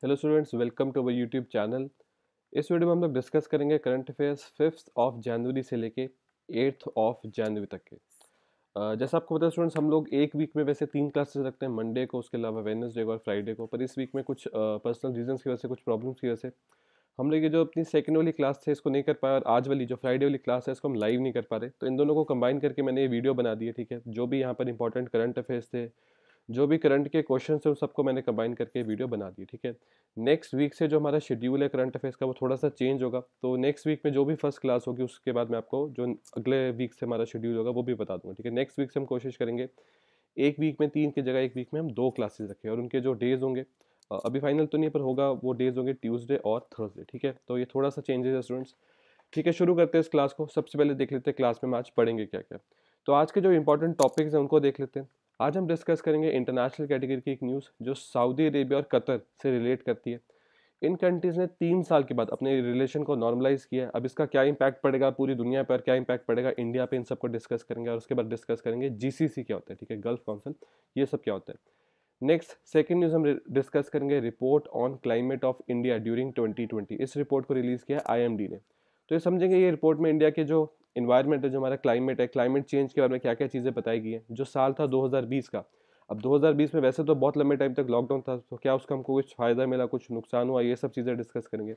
Hello students, welcome to our YouTube channel. इस video में हम लोग डिस्कस करेंगे current affairs 5th of January से लेके 8th ऑफ जनवरी तक के। जैसा आपको पता है स्टूडेंट्स, हम लोग एक वीक में वैसे 3 क्लासेस रखते हैं, मंडे को, उसके अलावा वेडनेसडे को और फ्राइडे को। पर इस वीक में कुछ पर्सनल रीजंस की वजह से, कुछ प्रॉब्लम्स की वजह से हम लोग ये जो अपनी सेकंड वाली क्लास थे इसको नहीं कर पाए, और आज वाली जो फ्राइडे वाली क्लास है इसको हम लाइव नहीं कर पा रहे। तो इन दोनों को कंबाइन करके मैंने ये वीडियो बना दी है, ठीक है। जो भी यहाँ पर इंपॉर्टेंट करंट अफेयर्स थे, जो भी करंट के क्वेश्चन थे, उन सबको मैंने कंबाइन करके वीडियो बना दी, ठीक है। नेक्स्ट वीक से जो हमारा शेड्यूल है करंट अफेयर्स का, वो थोड़ा सा चेंज होगा। तो नेक्स्ट वीक में जो भी फर्स्ट क्लास होगी, उसके बाद मैं आपको जो अगले वीक से हमारा शेड्यूल होगा वो भी बता दूंगा, ठीक है। नेक्स्ट वीक से हम कोशिश करेंगे एक वीक में 3 की जगह एक वीक में हम 2 क्लासेस रखें, और उनके जो डेज होंगे, अभी फाइनल तो नहीं पर होगा, वो डेज होंगे ट्यूसडे और थर्सडे, ठीक है। तो ये थोड़ा सा चेंजेस है स्टूडेंट्स, ठीक है। शुरू करते हैं इस क्लास को। सबसे पहले देख लेते हैं क्लास में हम आज पढ़ेंगे क्या क्या। तो आज के जो इंपॉर्टेंट टॉपिक्स हैं उनको देख लेते हैं। आज हम डिस्कस करेंगे इंटरनेशनल कैटेगरी की एक न्यूज़ जो सऊदी अरेबिया और कतर से रिलेट करती है। इन कंट्रीज ने 3 साल के बाद अपने रिलेशन को नॉर्मलाइज किया है। अब इसका क्या इम्पैक्ट पड़ेगा पूरी दुनिया पर, क्या इम्पैक्ट पड़ेगा इंडिया पे, इन सबको डिस्कस करेंगे। और उसके बाद डिस्कस करेंगे जीसीसी क्या होता है, ठीक है, गल्फ काउंसिल, ये सब क्या होता है। नेक्स्ट सेकंड न्यूज़ हम डिस्कस करेंगे report on climate of India during 2020। इस रिपोर्ट को रिलीज़ किया है आईएमडी ने। तो ये समझेंगे ये रिपोर्ट में इंडिया के जो इन्वायरमेंट है, जो हमारा क्लाइमेट है, क्लाइमेट चेंज के बारे में क्या क्या चीज़ें बताई गई हैं। जो साल था 2020 का, अब 2020 में वैसे तो बहुत लंबे टाइम तक लॉकडाउन था, तो क्या उसका हमको कुछ फ़ायदा मिला, कुछ नुकसान हुआ, ये सब चीज़ें डिस्कस करेंगे।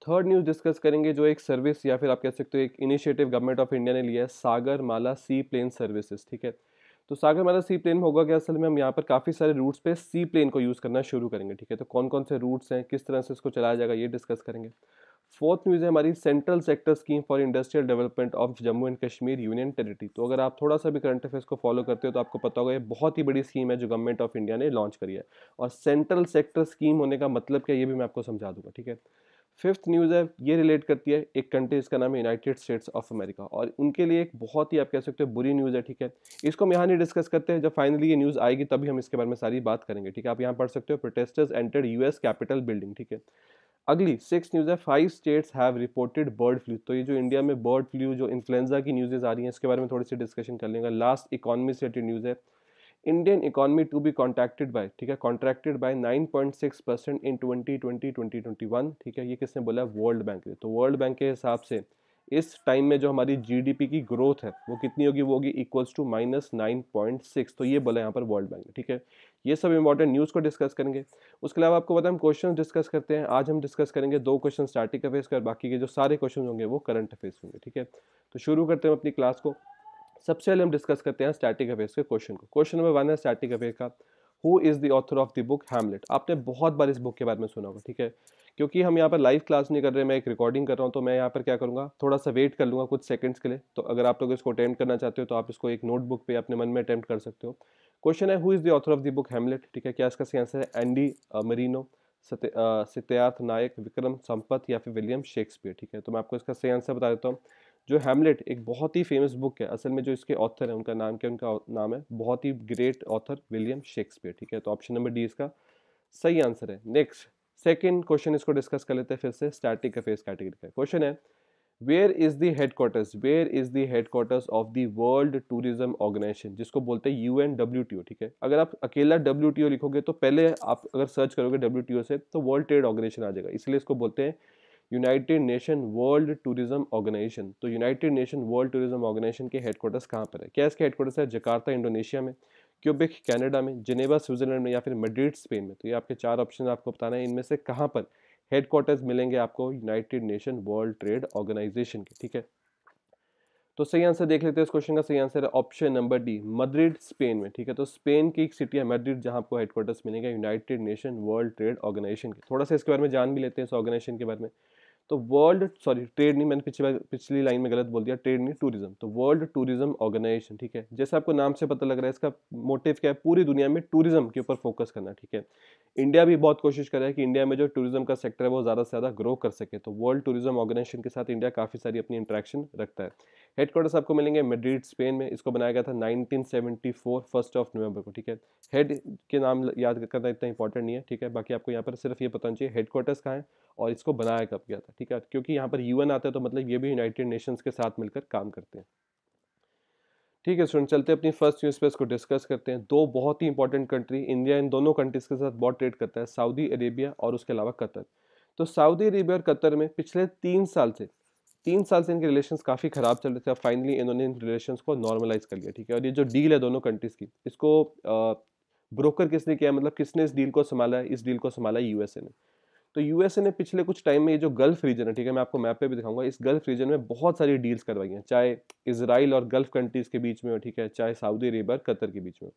थर्ड न्यूज़ डिस्कस करेंगे जो एक सर्विस या फिर आप कह सकते हो एक इनिशिएटिव गवर्नमेंट ऑफ इंडिया ने लिया है, सागर माला सी प्लेन सर्विसेज, ठीक है। तो सागर माला सी प्लेन में होगा क्या, असल में हम यहाँ पर काफ़ी सारे रूट्स पे सी प्लेन को यूज़ करना शुरू करेंगे, ठीक है। तो कौन कौन से रूट्स हैं, किस तरह से इसको चलाया जाएगा, ये डिस्कस करेंगे। फोर्थ न्यूज़ है हमारी central sector scheme for industrial development of Jammu and Kashmir union territory. तो अगर आप थोड़ा सा भी करंट अफेयर्स को फॉलो करते हो तो आपको पता होगा ये बहुत ही बड़ी स्कीम है जो गवर्नमेंट ऑफ इंडिया ने लॉन्च करी है। और सेंट्रल सेक्टर स्कीम होने का मतलब क्या, ये भी मैं आपको समझा दूंगा, ठीक है। फिफ्थ न्यूज़ है, ये रिलेट करती है एक कंट्री, इसका नाम है यूनाइटेड स्टेट्स ऑफ अमेरिका, और उनके लिए एक बहुत ही आप कह सकते हो बुरी न्यूज़ है, ठीक है। इसको हम यहाँ नहीं डिस्कस करते हैं, जब फाइनली ये न्यूज़ आएगी तभी हम इसके बारे में सारी बात करेंगे, ठीक है। आप यहाँ पढ़ सकते हो protesters entered US Capitol building, ठीक है। अगली सिक्स न्यूज़ है, 5 states have reported bird flu. तो ये जो इंडिया में बर्ड फ्लू, जो इन्फ्लुएंजा की न्यूज़ेज आ रही हैं, इसके बारे में थोड़ी सी डिस्कशन कर लेंगे। लास्ट इकोनॉमी से रिलेटेड न्यूज़ है, Indian economy to be contracted by, ठीक है, कॉन्ट्रैक्टेड बाय 9.6% इन 2020-2021, ठीक है। ये किसने बोला, वर्ल्ड बैंक ने। तो वर्ल्ड बैंक के हिसाब से इस टाइम में जो हमारी जीडीपी की ग्रोथ है वो कितनी होगी, वो होगी इक्वल्स टू -9.6। तो ये बोला यहाँ पर वर्ल्ड बैंक ने, ठीक है। ये सब इंपॉर्टेंट न्यूज़ को डिस्कस करेंगे। उसके अलावा आपको पता है हम क्वेश्चन डिस्कस करते हैं। आज हम डिस्कस करेंगे 2 क्वेश्चन स्टैटिक अफेयर्स का, बाकी के जो सारे क्वेश्चन होंगे वो करंट अफेयर्स होंगे, ठीक है। तो शुरू करते हैं अपनी क्लास को। सबसे पहले हम डिस्कस करते हैं स्टैटिक अफेयर्स के क्वेश्चन को। क्वेश्चन नंबर 1 है स्टैटिक अफेयर का, who is the author of the book Hamlet. आपने बहुत बार इस बुक के बारे में सुना होगा, ठीक है। क्योंकि हम यहाँ पर लाइव क्लास नहीं कर रहे, मैं एक रिकॉर्डिंग कर रहा हूँ, तो मैं यहाँ पर क्या करूँगा, थोड़ा सा वेट कर लूँगा कुछ सेकंड्स के लिए। तो अगर आप लोग इसको अटेम्प्ट करना चाहते हो तो आप इसको एक नोटबुक पे अपने मन में अटेम्प्ट कर सकते हो। क्वेश्चन है, who is the author of the book Hamlet, ठीक है। क्या इसका सही आंसर है, एंडी मरीनो, सिद्धार्थ नायक, विक्रम संपत, या फिर विलियम शेक्सपियर, ठीक है। तो मैं आपको इसका सही आंसर बता देता हूँ। जो हैमलेट एक बहुत ही फेमस बुक है, असल में जो इसके ऑथर है उनका नाम क्या, उनका नाम है बहुत ही ग्रेट ऑथर विलियम शेक्सपियर, ठीक है। तो ऑप्शन नंबर डी इसका सही आंसर है। नेक्स्ट सेकंड क्वेश्चन इसको डिस्कस कर लेते हैं फिर से, स्टैटिक अफेयर्स कैटेगरी का क्वेश्चन है, where is the headquarters of the World Tourism Organisation, जिसको बोलते हैं UNWTO, ठीक है। अगर आप अकेला WTO लिखोगे तो पहले आप अगर सर्च करोगे WTO से तो वर्ल्ड ट्रेड ऑर्गेनाइजेशन आ जाएगा, इसलिए इसको बोलते हैं United Nation World Tourism Organization. तो United Nation World Tourism Organization के हेडक्वार्टर्स कहाँ पर है, क्या इसके हेडक्वार्टर्स है, जकार्ता इंडोनेशिया में, क्यूबेक कनाडा में, जिनेवा स्विट्जरलैंड में, या फिर मैड्रिड स्पेन में। तो ये आपके 4 ऑप्शन आपको बताना है, इनमें से कहाँ पर हेडक्वार्टर्स मिलेंगे आपको United Nation World Trade Organisation के, ठीक है। तो सही आंसर देख लेते हैं, इस क्वेश्चन का सही आंसर है option number D, Madrid Spain में, ठीक है। तो स्पेन की एक सिटी है मैड्रिड, जहां आपको हेडक्वार्टर्स मिलेगा United Nation World Trade Organisation के। थोड़ा सा इसके बारे में जान भी लेते हैं, इस ऑर्गेनाइजेशन के बारे में। तो वर्ल्ड, सॉरी ट्रेड नहीं, मैंने पिछली लाइन में गलत बोल दिया, ट्रेड नहीं टूरिज्म, तो वर्ल्ड टूरिज्म ऑर्गेनाइजेशन, ठीक है। जैसे आपको नाम से पता लग रहा है इसका मोटिव क्या है, पूरी दुनिया में टूरिज्म के ऊपर फोकस करना, ठीक है। इंडिया भी बहुत कोशिश कर रहा है कि इंडिया में जो टूरिज्म का सेक्टर है वो ज़्यादा से ज़्यादा ग्रो कर सके, तो वर्ल्ड टूरिज्म ऑर्गेनाइजेशन के साथ इंडिया काफ़ी सारी अपनी इंटरेक्शन रखता है। हेडक्वार्टर्स आपको मिलेंगे मैड्रिड स्पेन में, इसको बनाया गया था 1974 1 नवंबर को, ठीक है। हेड के नाम याद करना इतना इंपॉर्टेंट नहीं है, ठीक है। बाकी आपको यहाँ पर सिर्फ ये पता होना चाहिए हेडक्वार्टर्स कहाँ है और इसको बनाया कब गया था, ठीक है। क्योंकि यहाँ पर UN आता है तो मतलब ये भी यूनाइटेड नेशंस के साथ मिलकर काम करते हैं। ठीक है स्टूडेंट, चलते हैं अपनी फर्स्ट न्यूज़ पे इसको डिस्कस करते हैं। दो बहुत ही इंपॉर्टेंट कंट्री, इंडिया इन दोनों कंट्रीज़ के साथ बहुत ट्रेड करता है, सऊदी अरेबिया और उसके अलावा कतर। तो सऊदी अरेबिया और कतर में पिछले 3 साल से इनके रिलेशंस काफ़ी ख़राब चल रहे थे। अब फाइनली इन्होंने इन रिलेशंस को नॉर्मलाइज़ कर लिया, ठीक है। और ये जो डील है दोनों कंट्रीज़ की, इसको ब्रोकर किसने किया, मतलब किसने इस डील को सँभाला है? इस डील को सँभाला है यूएसए ने। तो यूएसए ने पिछले कुछ टाइम में ये जो गल्फ रीजन है, ठीक है, मैं आपको मैप पे भी दिखाऊंगा, इस गल्फ रीजन में बहुत सारी डील्स करवाई हैं, चाहे इसराइल और गल्फ कंट्रीज के बीच में हो, ठीक है, चाहे सऊदी अरेबिया और कतर के बीच में हो।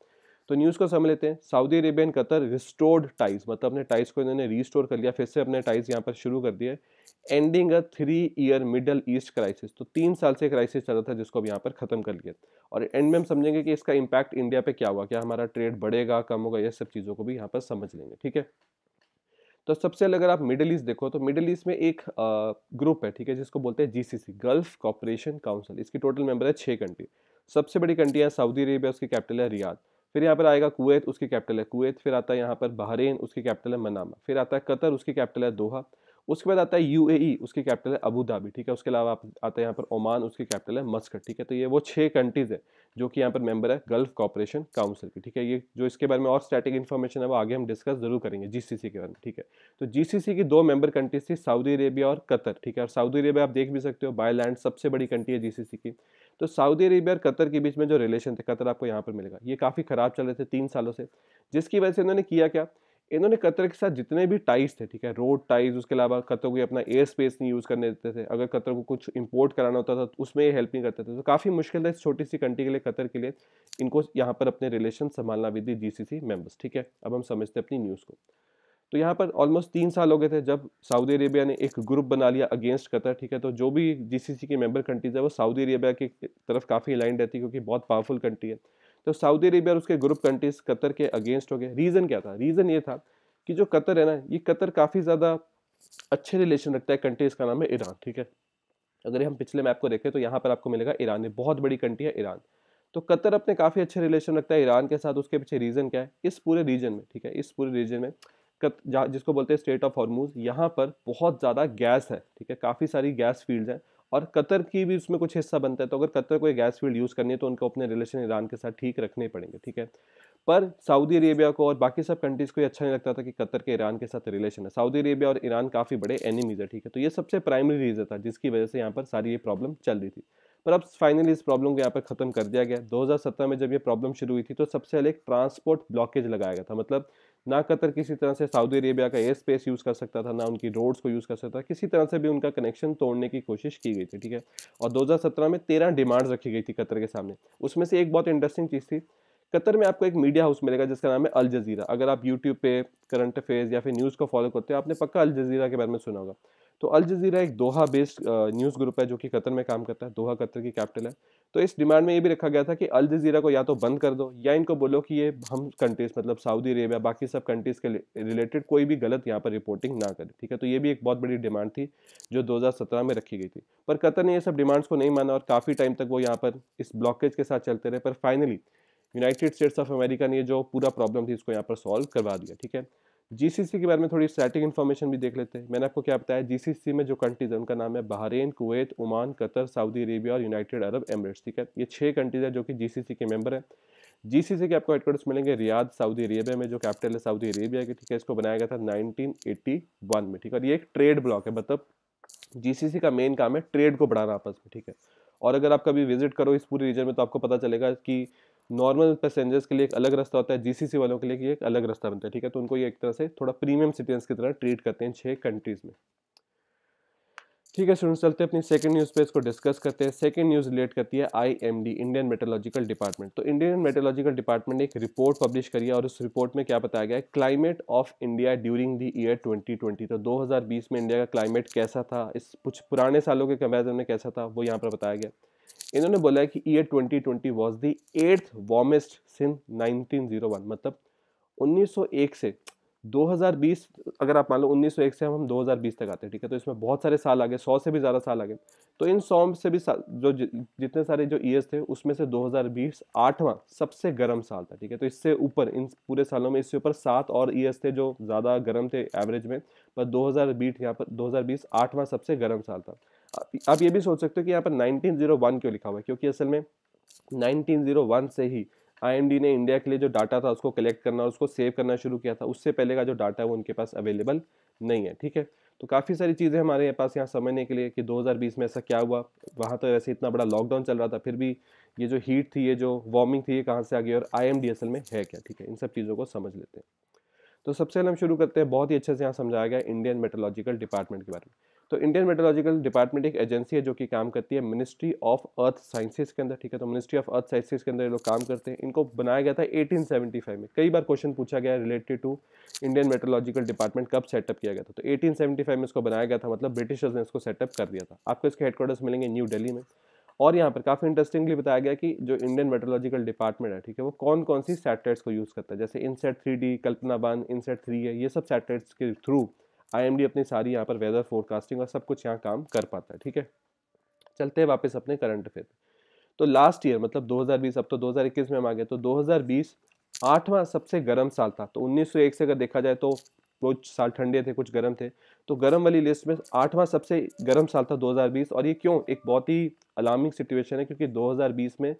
तो न्यूज़ को समझ लेते हैं। Saudi Arabia and Qatar restored ties, मतलब अपने टाइज को इन्होंने रिस्टोर कर लिया, फिर से अपने टाइज यहाँ पर शुरू कर दिए। एंडिंग अ 3 ईयर मिडल ईस्ट क्राइसिस, तो 3 साल से क्राइसिस चल रहा था जिसको अब यहाँ पर खत्म कर लिया। और एंड में हम समझेंगे कि इसका इम्पैक्ट इंडिया पे क्या होगा, क्या हमारा ट्रेड बढ़ेगा, कम होगा, ये सब चीज़ों को भी यहाँ पर समझ लेंगे, ठीक है। तो सबसे पहले अगर आप मिडिल ईस्ट देखो तो मिडिल ईस्ट में एक ग्रुप है, ठीक है, जिसको बोलते हैं जीसीसी, गल्फ कॉपरेशन काउंसिल। इसकी टोटल मेंबर है 6 कंट्री। सबसे बड़ी कंट्री है सऊदी अरेबिया, उसकी कैपिटल है रियाद। फिर यहाँ पर आएगा कुवैत, उसकी कैपिटल है कुवैत। फिर आता है यहाँ पर बहरीन, उसकी कैपिटल है मनामा। फिर आता है कतर, उसकी कैपिटल है दोहा। उसके बाद आता है यूएई, उसकी कैपिटल है अबू धाबी, ठीक है। उसके अलावा आता है यहाँ पर ओमान, उसकी कैपिटल है मस्कट, ठीक है। तो ये वो 6 कंट्रीज है जो कि यहाँ पर मेंबर है गल्फ कॉपरेशन काउंसिल की, ठीक है। ये जो इसके बारे में और स्टैटिक इन्फॉर्मेशन है वो आगे हम डिस्कस जरूर करेंगे जीसीसी के बारे में, ठीक है। तो जीसीसी की 2 मेंबर कंट्रीज थी, सऊदी अरेबिया और कतर, ठीक है। और सऊदी अरेबिया आप देख भी सकते हो बाय लैंड सबसे बड़ी कंट्री है जीसीसी की। तो सऊदी अरेबिया और कतर के बीच में जो रिलेशन थे, कतर आपको यहाँ पर मिलेगा, ये काफ़ी खराब चल रहे थे 3 सालों से। जिसकी वजह से इन्होंने किया क्या, इन्होंने कतर के साथ जितने भी टाइज थे, ठीक है, रोड टाइज, उसके अलावा कतर को अपना एयर स्पेस नहीं यूज़ करने देते थे। अगर कतर को कुछ इंपोर्ट कराना होता था तो उसमें ये हेल्प नहीं करते थे। तो काफ़ी मुश्किल था इस छोटी सी कंट्री के लिए, कतर के लिए, इनको यहाँ पर अपने रिलेशन संभालना विद द जीसीसी मेंबर्स, ठीक है। अब हम समझते हैं अपनी न्यूज़ को। तो यहाँ पर ऑलमोस्ट 3 साल हो गए थे जब सऊदी अरेबिया ने एक ग्रुप बना लिया अगेंस्ट कतर, ठीक है। तो जो भी जीसीसी की मेंबर कंट्रीज है वो सऊदी अरेबिया की तरफ काफ़ी अलाइंड रहती है, क्योंकि बहुत पावरफुल कंट्री है। तो सऊदी अरेबिया और उसके ग्रुप कंट्रीज कतर के अगेंस्ट हो गए। रीज़न क्या था? रीज़न ये था कि जो कतर है ना, ये कतर काफ़ी ज़्यादा अच्छे रिलेशन रखता है कंट्री, इसका नाम है ईरान, ठीक है। अगर हम पिछले मैप को देखें तो यहाँ पर आपको मिलेगा ईरान, ये बहुत बड़ी कंट्री है ईरान। तो कतर अपने काफ़ी अच्छे रिलेशन रखता है ईरान के साथ। उसके पीछे रीज़न क्या है? इस पूरे रीजन में, ठीक है, इस पूरे रीजन में जिसको बोलते हैं स्टेट ऑफ हॉर्मूज, यहाँ पर बहुत ज़्यादा गैस है, ठीक है, काफ़ी सारी गैस फील्ड्स हैं। और कतर की भी उसमें कुछ हिस्सा बनता है। तो अगर कतर को एक गैस फील्ड यूज़ करनी है तो उनको अपने रिलेशन ईरान के साथ ठीक रखने पड़ेंगे, ठीक है। पर सऊदी अरेबिया को और बाकी सब कंट्रीज़ को ये अच्छा नहीं लगता था कि कतर के ईरान के साथ रिलेशन है। सऊदी अरेबिया और ईरान काफ़ी बड़े एनिमीज़ है, ठीक है। तो ये सबसे प्राइमरी रीज़न था जिसकी वजह से यहाँ पर सारी ये प्रॉब्लम चल रही थी। पर अब फाइनली इस प्रॉब्लम को यहाँ पर ख़त्म कर दिया गया। 2017 में जब ये प्रॉब्लम शुरू हुई थी तो सबसे पहले एक ट्रांसपोर्ट ब्लॉकेज लगाया गया था। मतलब ना कतर किसी तरह से सऊदी अरेबिया का एयर स्पेस यूज़ कर सकता था, ना उनकी रोड्स को यूज़ कर सकता था, किसी तरह से भी उनका कनेक्शन तोड़ने की कोशिश की गई थी, ठीक है। और 2017 में 13 डिमांड्स रखी गई थी कतर के सामने। उसमें से एक बहुत इंटरेस्टिंग चीज़ थी, कतर में आपको एक मीडिया हाउस मिलेगा जिसका नाम है अल जजीरा। अगर आप यूट्यूब पे करंट अफेयर्स या फिर न्यूज़ को फॉलो करते हो, आपने पक्का अल जजीरा के बारे में सुना होगा। तो अल जजीरा एक दोहा बेस्ड न्यूज़ ग्रुप है जो कि कतर में काम करता है। दोहा कतर की कैपिटल है। तो इस डिमांड में ये भी रखा गया था कि अल जजीरा को या तो बंद कर दो या इनको बोलो कि ये हम कंट्रीज, मतलब सऊदी अरेबिया, बाकी सब कंट्रीज के रिलेटेड कोई भी गलत यहाँ पर रिपोर्टिंग ना करे, ठीक है। तो ये भी एक बहुत बड़ी डिमांड थी जो 2017 में रखी गई थी। पर कतर ने ये सब डिमांड्स को नहीं माना और काफ़ी टाइम तक वो यहाँ पर इस ब्लॉकेज के साथ चलते रहे। पर finally United states of America ने ये जो पूरा प्रॉब्लम थी इसको यहाँ पर सॉल्व करवा दिया, ठीक है। जीसीसी के बारे में थोड़ी स्टैटिक इन्फॉर्मेशन भी देख लेते हैं। मैंने आपको क्या बताया, जीसीसी में जो कंट्रीज है उनका नाम है Bahrain, Kuwait, Oman, Qatar, Saudi Arabia और यूनाइटेड अरब एमिरेट्स, ठीक है। ये 6 कंट्रीज है जो कि जीसीसी के मेंबर है। जीसीसी के आपको हेडक्वार्टर्स मिलेंगे रियाद, सऊदी अरेबिया में, जो कैपिटल है सऊदी अरेबिया की, ठीक है। इसको बनाया गया था 1981 में, ठीक है। और ये एक ट्रेड ब्लॉक है, मतलब जीसीसी का मेन काम है ट्रेड को बढ़ाना आपस में, ठीक है। और अगर आप कभी विजिट करो इस पूरे रीजन में तो आपको पता चलेगा कि नॉर्मल पैसेंजर्स के लिए एक अलग रास्ता होता है, जीसीसी वालों के लिए कि एक अलग रास्ता बनता है, ठीक है। तो उनको ये एक तरह से थोड़ा प्रीमियम सिटीजन्स की तरह ट्रीट करते हैं 6 कंट्रीज में, ठीक है। स्टूडेंट्स, चलते हैं अपनी सेकंड न्यूज़ पे, इसको डिस्कस करते हैं। सेकंड न्यूज़ रिलेट करती है आईएमडी, इंडियन मेट्रोलॉजिकल डिपार्टमेंट। तो इंडियन मेट्रोलॉजिकल डिपार्टमेंट ने एक रिपोर्ट पब्लिश करी है और उस रिपोर्ट में क्या बताया गया है, climate of India during the year 2020। तो 2020 में इंडिया का क्लाइमेट कैसा था, इस कुछ पुराने सालों के कंपेरिजन में कैसा था, वो यहाँ पर बताया गया। इन्होंने बोला है कि year 2020 was the 8th warmest since 1901। मतलब 1901 से 2020, अगर आप मान लो 1901 से हम 2020 तक आते हैं, ठीक है। तो इसमें बहुत सारे साल आ गए, 100 से भी ज़्यादा साल आ गए। तो इन 100 से भी जो जितने सारे जो ईयर्स थे उसमें से 2020 8वां सबसे गर्म साल था, ठीक है। तो इससे ऊपर इन पूरे सालों में इससे ऊपर 7 और ईयर्स थे जो ज़्यादा गर्म थे एवरेज में, पर 2020 यहाँ पर 2020 8वां सबसे गर्म साल था। आप ये भी सोच सकते हो कि यहाँ पर 1901 क्यों लिखा हुआ है, क्योंकि असल में 1901 से ही आईएमडी ने इंडिया के लिए जो डाटा था उसको कलेक्ट करना, उसको सेव करना शुरू किया था। उससे पहले का जो डाटा है वो उनके पास अवेलेबल नहीं है, ठीक है। तो काफ़ी सारी चीज़ें हमारे पास यहाँ समझने के लिए कि 2020 में ऐसा क्या हुआ। वहाँ तो वैसे इतना बड़ा लॉकडाउन चल रहा था, फिर भी ये जो हीट थी, ये जो वार्मिंग थी, ये कहाँ से आ गई और आईएमडी असल में है क्या, ठीक है। इन सब चीज़ों को समझ लेते हैं। तो सबसे पहले हम शुरू करते हैं, बहुत ही अच्छे से यहाँ समझाया गया इंडियन मेट्रोलॉजिकल डिपार्टमेंट के बारे में। तो इंडियन मेट्रोलॉजिकल डिपार्टमेंट एक एजेंसी है जो कि काम करती है मिनिस्ट्री ऑफ अर्थ साइंसेज के अंदर, ठीक है। तो मिनिस्ट्री ऑफ अर्थ साइंसेज के अंदर ये लोग काम करते हैं। इनको बनाया गया था 1875 में। कई बार क्वेश्चन पूछा गया related to Indian Metrological Department, कब सेटअप किया गया था। तो 1875 में इसको बनाया गया था, मतलब ब्रिटिशर्स ने इसको सेटअप कर दिया था। आपको इसके हेडक्वार्टर्स मिलेंगे न्यू दिल्ली में। और यहाँ पर काफ़ी इंटरेस्टिंगली बताया गया कि जो इंडियन मेट्रोलॉजिकल डिपार्टमेंट है, ठीक है, वो कौन कौन सी सैटेलाइट्स को यूज़ करता है। जैसे इनसेट 3D, कल्पना बान, इनसेट 3 है, ये सब सैटेलाइट्स के थ्रू आईएमडी अपनी सारी यहाँ पर वेदर फोरकास्टिंग और सब कुछ यहाँ काम कर पाता है, ठीक है। चलते हैं वापस अपने करंट अफेयर। तो लास्ट ईयर मतलब 2020, अब तो 2021 में हम आ गए, तो 2020 8वां सबसे गर्म साल था। तो 1901 से अगर देखा जाए तो कुछ साल ठंडे थे, कुछ गर्म थे। तो गर्म वाली लिस्ट में 8वां सबसे गर्म साल था 2020। और ये क्यों एक बहुत ही अलार्मिंग सिचुएशन है, क्योंकि 2020 में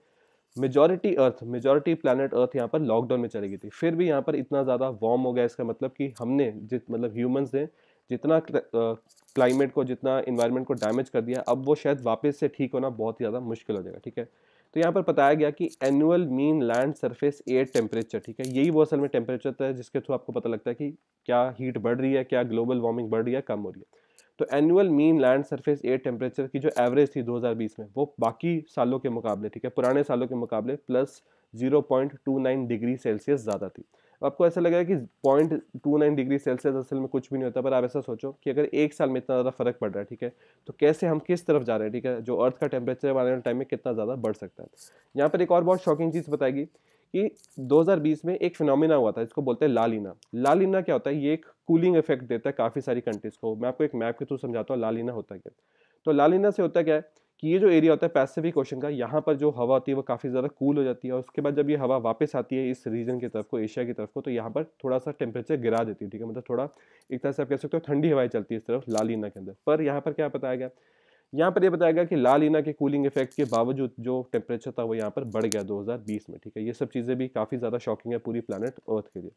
मेजॉरिटी प्लैनेट अर्थ यहाँ पर लॉकडाउन में चली गई थी। फिर भी यहाँ पर इतना ज़्यादा वार्म हो गया, इसका मतलब कि हमने मतलब ह्यूमंस ने जितना क्लाइमेट को, जितना इन्वायरमेंट को डैमेज कर दिया, अब वो शायद वापस से ठीक होना बहुत ही ज़्यादा मुश्किल हो जाएगा, ठीक है। तो यहाँ पर बताया गया कि annual mean land surface air temperature, ठीक है, यही वो असल में टेम्परेचर है जिसके थ्रू आपको पता लगता है कि क्या हीट बढ़ रही है, क्या ग्लोबल वार्मिंग बढ़ रही है, कम हो रही है। तो annual mean land surface air temperature की जो एवरेज थी 2020 में, वो बाकी सालों के मुकाबले, ठीक है, पुराने सालों के मुकाबले प्लस 0.29 डिग्री सेल्सियस ज़्यादा थी। आपको ऐसा लगेगा कि 0.29 डिग्री सेल्सियस असल में कुछ भी नहीं होता, पर आप ऐसा सोचो कि अगर एक साल में इतना ज़्यादा फर्क पड़ रहा है, ठीक है, तो कैसे हम किस तरफ जा रहे हैं, ठीक है, जो अर्थ का टेम्परेचर आने वाले टाइम में कितना ज़्यादा बढ़ सकता है। यहाँ पर एक और बहुत शॉकिंग चीज़ बताएगी कि 2020 में एक फिनोमिना हुआ था, इसको बोलते हैं ला लीना। ला लीना क्या होता है, ये एक कूलिंग इफेक्ट देता है काफ़ी सारी कंट्रीज़ को। मैं आपको एक मैप के थ्रू समझाता हूँ ला लीना होता है क्या। तो ला लीना से होता क्या है कि ये जो एरिया होता है पैसिफिक ओशन का, यहाँ पर जो हवा होती है वो काफ़ी ज़्यादा कूल हो जाती है, और उसके बाद जब ये हवा वापस आती है इस रीजन की तरफ को, एशिया की तरफ को, तो यहाँ पर थोड़ा सा टेम्परेचर गिरा देती है, ठीक है, मतलब थोड़ा एक तरह से आप कह सकते हो ठंडी हवाएं चलती है इस तरफ ला लीना के अंदर। पर यहाँ पर क्या बताया गया, यहाँ पर ये बताया गया कि ला लीना के कूलिंग इफेक्ट के बावजूद जो टेम्परेचर था वो यहाँ पर बढ़ गया 2020 में, ठीक है। ये सब चीज़ें भी काफ़ी ज़्यादा शॉकिंग है पूरी प्लानट अर्थ के लिए।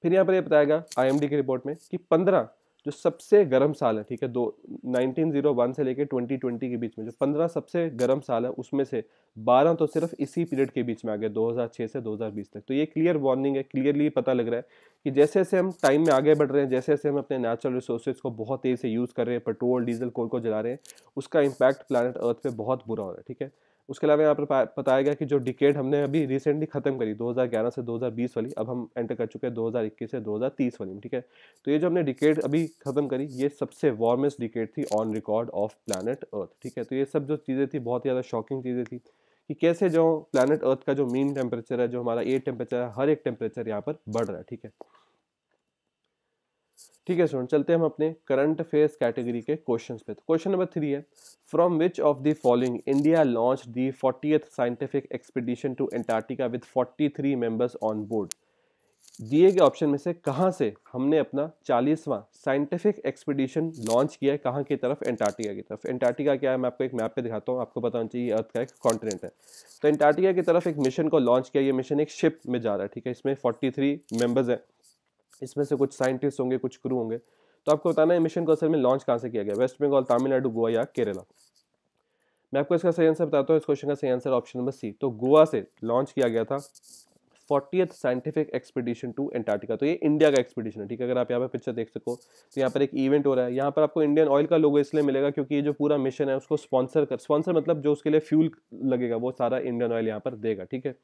फिर यहाँ पर ये बताया गया आईएमडी की रिपोर्ट में कि 15 जो सबसे गर्म साल है, ठीक है, 1901 से लेकर 2020 के बीच में जो 15 सबसे गर्म साल है, उसमें से 12 तो सिर्फ इसी पीरियड के बीच में आ गए, 2006 से 2020 तक। तो ये क्लियर वार्निंग है, क्लियरली पता लग रहा है कि जैसे जैसे हम टाइम में आगे बढ़ रहे हैं, जैसे जैसे हम अपने नेचुरल रिसोर्सेज को बहुत तेज़ी से यूज़ कर रहे हैं, पेट्रोल डीजल कोल को जला रहे हैं, उसका इम्पैक्ट प्लानट अर्थ पे बहुत बुरा हो रहा है, ठीक है। उसके अलावा यहाँ पर बताया गया कि जो डिकेड हमने अभी रिसेंटली खत्म करी 2011 से 2020 वाली, अब हम एंटर कर चुके हैं 2021 से 2030 वाली में, ठीक है। तो ये जो हमने डिकेड अभी खत्म करी, ये सबसे वार्मेस्ट डिकेड थी on record of planet earth, ठीक है। तो ये सब जो चीज़ें थी बहुत ही ज़्यादा शॉकिंग चीज़ें थी कि कैसे जो प्लैनेट अर्थ का जो मीन टेम्परेचर है, जो हमारा एयर टेम्परेचर है, हर एक टेम्परेचर यहाँ पर बढ़ रहा है, ठीक है। ठीक है स्टूडेंट, चलते हैं हम अपने करंट अफेयर्स कैटेगरी के क्वेश्चंस पे। तो क्वेश्चन नंबर 3 है, from which of the following India launch the 40th scientific expedition to Antarctica with 43 members on board. दिए गए ऑप्शन में से कहाँ से हमने अपना 40वां साइंटिफिक एक्सपीडिशन लॉन्च किया है, कहाँ की तरफ, एंटार्क्टिका की तरफ। एंटार्क्टिका क्या है, मैं आपको एक मैप पे दिखाता हूँ, आपको पता होना चाहिए अर्थ का एक कॉन्टिनेंट है। तो एंटार्क्टिका की तरफ एक मिशन को लॉन्च किया, ये मिशन एक शिप में जा रहा है, ठीक है। इसमें 43 मेंबर्स हैं, इसमें से कुछ साइंटिस्ट होंगे, कुछ क्रू होंगे। तो आपको बताना है मिशन को असल में लॉन्च कहाँ से किया गया, वेस्ट बंगाल, तमिलनाडु, गोवा या केरला। मैं आपको इसका सही आंसर बताता हूँ। इस क्वेश्चन का सही आंसर ऑप्शन नंबर सी, तो गोवा से लॉन्च किया गया था 40th scientific expedition to Antarctica. तो ये इंडिया का एक्सपीडिशन है, ठीक है। अगर आप यहाँ पर पिक्चर देख सको तो यहाँ पर एक इवेंट हो रहा है, यहाँ पर आपको इंडियन ऑयल का लोगो इसलिए मिलेगा क्योंकि ये जो पूरा मिशन है उसको स्पॉन्सर मतलब जो उसके लिए फ्यूल लगेगा वो सारा इंडियन ऑयल यहाँ पर देगा, ठीक है।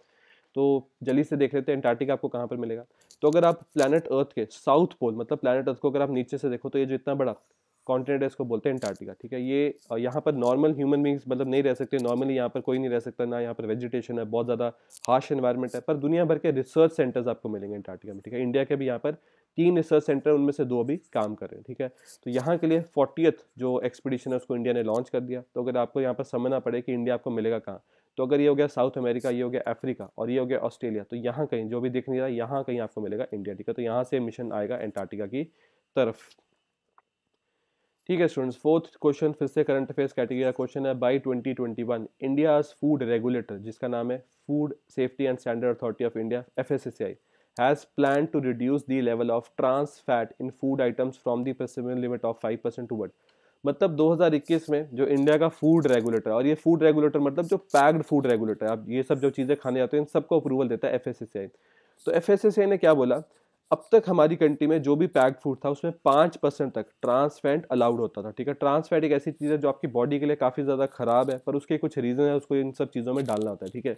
तो जल्दी से देख लेते हैं एंटार्क्टिका आपको कहाँ पर मिलेगा। तो अगर आप प्लैनेट अर्थ के साउथ पोल, मतलब प्लैनेट अर्थ को अगर आप नीचे से देखो, तो ये जो इतना बड़ा कॉन्टिनेंट है इसको बोलते हैं एंटार्क्टिका, ठीक है। ये यहाँ पर नॉर्मल ह्यूमन बींग्स मतलब नहीं रह सकते, नॉर्मली यहाँ पर कोई नहीं रह सकता, ना यहाँ पर वेजिटेशन है, बहुत ज़्यादा हार्श एनवायरनमेंट है। पर दुनिया भर के रिसर्च सेंटर्स आपको मिलेंगे एंटार्क्टिका में, ठीक है। इंडिया के भी यहाँ पर 3 रिसर्च सेंटर, उनमें से 2 अभी काम कर रहे हैं, ठीक है। तो यहाँ के लिए 40th जो एक्सपीडिशन है उसको इंडिया ने लॉन्च कर दिया। तो अगर आपको यहाँ पर समझना पड़े कि इंडिया आपको मिलेगा कहाँ, तो अगर ये हो गया साउथ अमेरिका, ये हो गया अफ्रीका और ये हो गया ऑस्ट्रेलिया, तो यहाँ कहीं जो भी दिख नहीं रहा, यहाँ कहीं आपको मिलेगा इंडिया, ठीक है। तो यहाँ से मिशन आएगा एंटार्क्टिका की तरफ, ठीक है स्टूडेंट्स, फोर्थ क्वेश्चन फिर से करंट अफेयर्स कैटेगरी का क्वेश्चन है। बाई 2021 इंडियाज फूड रेगुलेटर, जिसका नाम है food safety and standard authority of India FSSAI, has plan to reduce the level of trans fat in food items from the prescription limit of 5% to what. मतलब 2021 में जो India का food regulator, और ये food regulator मतलब जो packed food regulator, आप ये सब जो चीज़ें खाने जाते हैं इन सबको अप्रूवल देता है FSSAI। तो FSSAI ने क्या बोला, अब तक हमारी कंट्री में जो भी पैक्ड फूड था उसमें 5% तक ट्रांस फैट अलाउड होता था। ठीक है, ट्रांस फैट एक ऐसी चीज़ है जो आपकी बॉडी के लिए काफ़ी ज़्यादा खराब है, पर उसके कुछ रीज़न है, उसको इन सब चीज़ों में डालना होता है। ठीक है,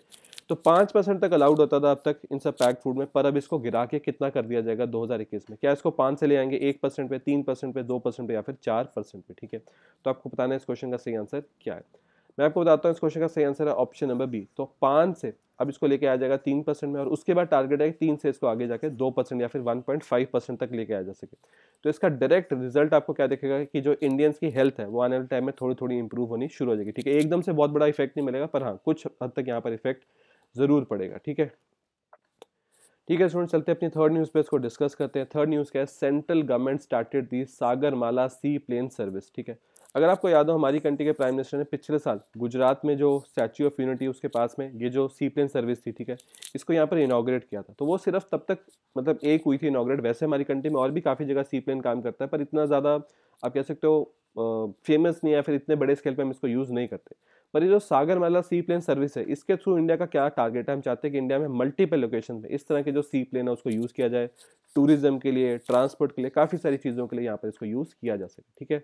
तो 5% तक अलाउड होता था अब तक इन सब पैक्ड फूड में, पर अब इसको गिरा के कितना कर दिया जाएगा 2021 में? क्या इसको 5 से ले आएंगे 1% पे, 3% पे, 2% पे, या फिर 4% पे? ठीक है, तो आपको बताना है इस क्वेश्चन का सही आंसर क्या है। मैं आपको बताता हूँ इस क्वेश्चन का सही आंसर है ऑप्शन नंबर बी। तो 5 से अब इसको लेके आ जाएगा 3% में, और उसके बाद टारगेट है 3 से इसको आगे जाके 2% या फिर 1.5% तक लेके आ जा सके। तो इसका डायरेक्ट रिजल्ट आपको क्या दिखेगा कि जो इंडियंस की हेल्थ है वो आने वाले टाइम में थोड़ी थोड़ी इंप्रूव होनी शुरू हो जाएगी। ठीक है, एकदम से बहुत बड़ा इफेक्ट नहीं मिलेगा, पर हाँ कुछ हद तक यहाँ पर इफेक्ट जरूर पड़ेगा। ठीक है, ठीक है स्टूडेंट, चलते हैं अपनी थर्ड न्यूज़ पे, इसको डिस्कस करते हैं। थर्ड न्यूज़ क्या है, central government started the Sagarmala sea plane service. ठीक है, अगर आपको याद हो हमारी कंट्री के प्राइम मिनिस्टर ने पिछले साल गुजरात में जो स्टैच्यू ऑफ यूनिटी उसके पास में ये जो सी प्लेन सर्विस थी, ठीक है, इसको यहाँ पर इनॉग्रेट किया था। तो वो सिर्फ तब तक मतलब एक हुई थी इनॉग्रेट, वैसे हमारी कंट्री में और भी काफ़ी जगह सी प्लेन काम करता है, पर इतना ज़्यादा आप कह सकते हो फेमस नहीं है, फिर इतने बड़े स्केल पर हम इसको यूज़ नहीं करते। पर ये जो सागरमाला सी प्लेन सर्विस है, इसके थ्रू इंडिया का क्या टारगेट है, हम चाहते हैं कि इंडिया में मल्टीपल लोकेशन पे इस तरह के जो सी प्लेन है उसको यूज़ किया जाए, टूरिज्म के लिए, ट्रांसपोर्ट के लिए, काफ़ी सारी चीज़ों के लिए यहाँ पर इसको यूज़ किया जा सके। ठीक है,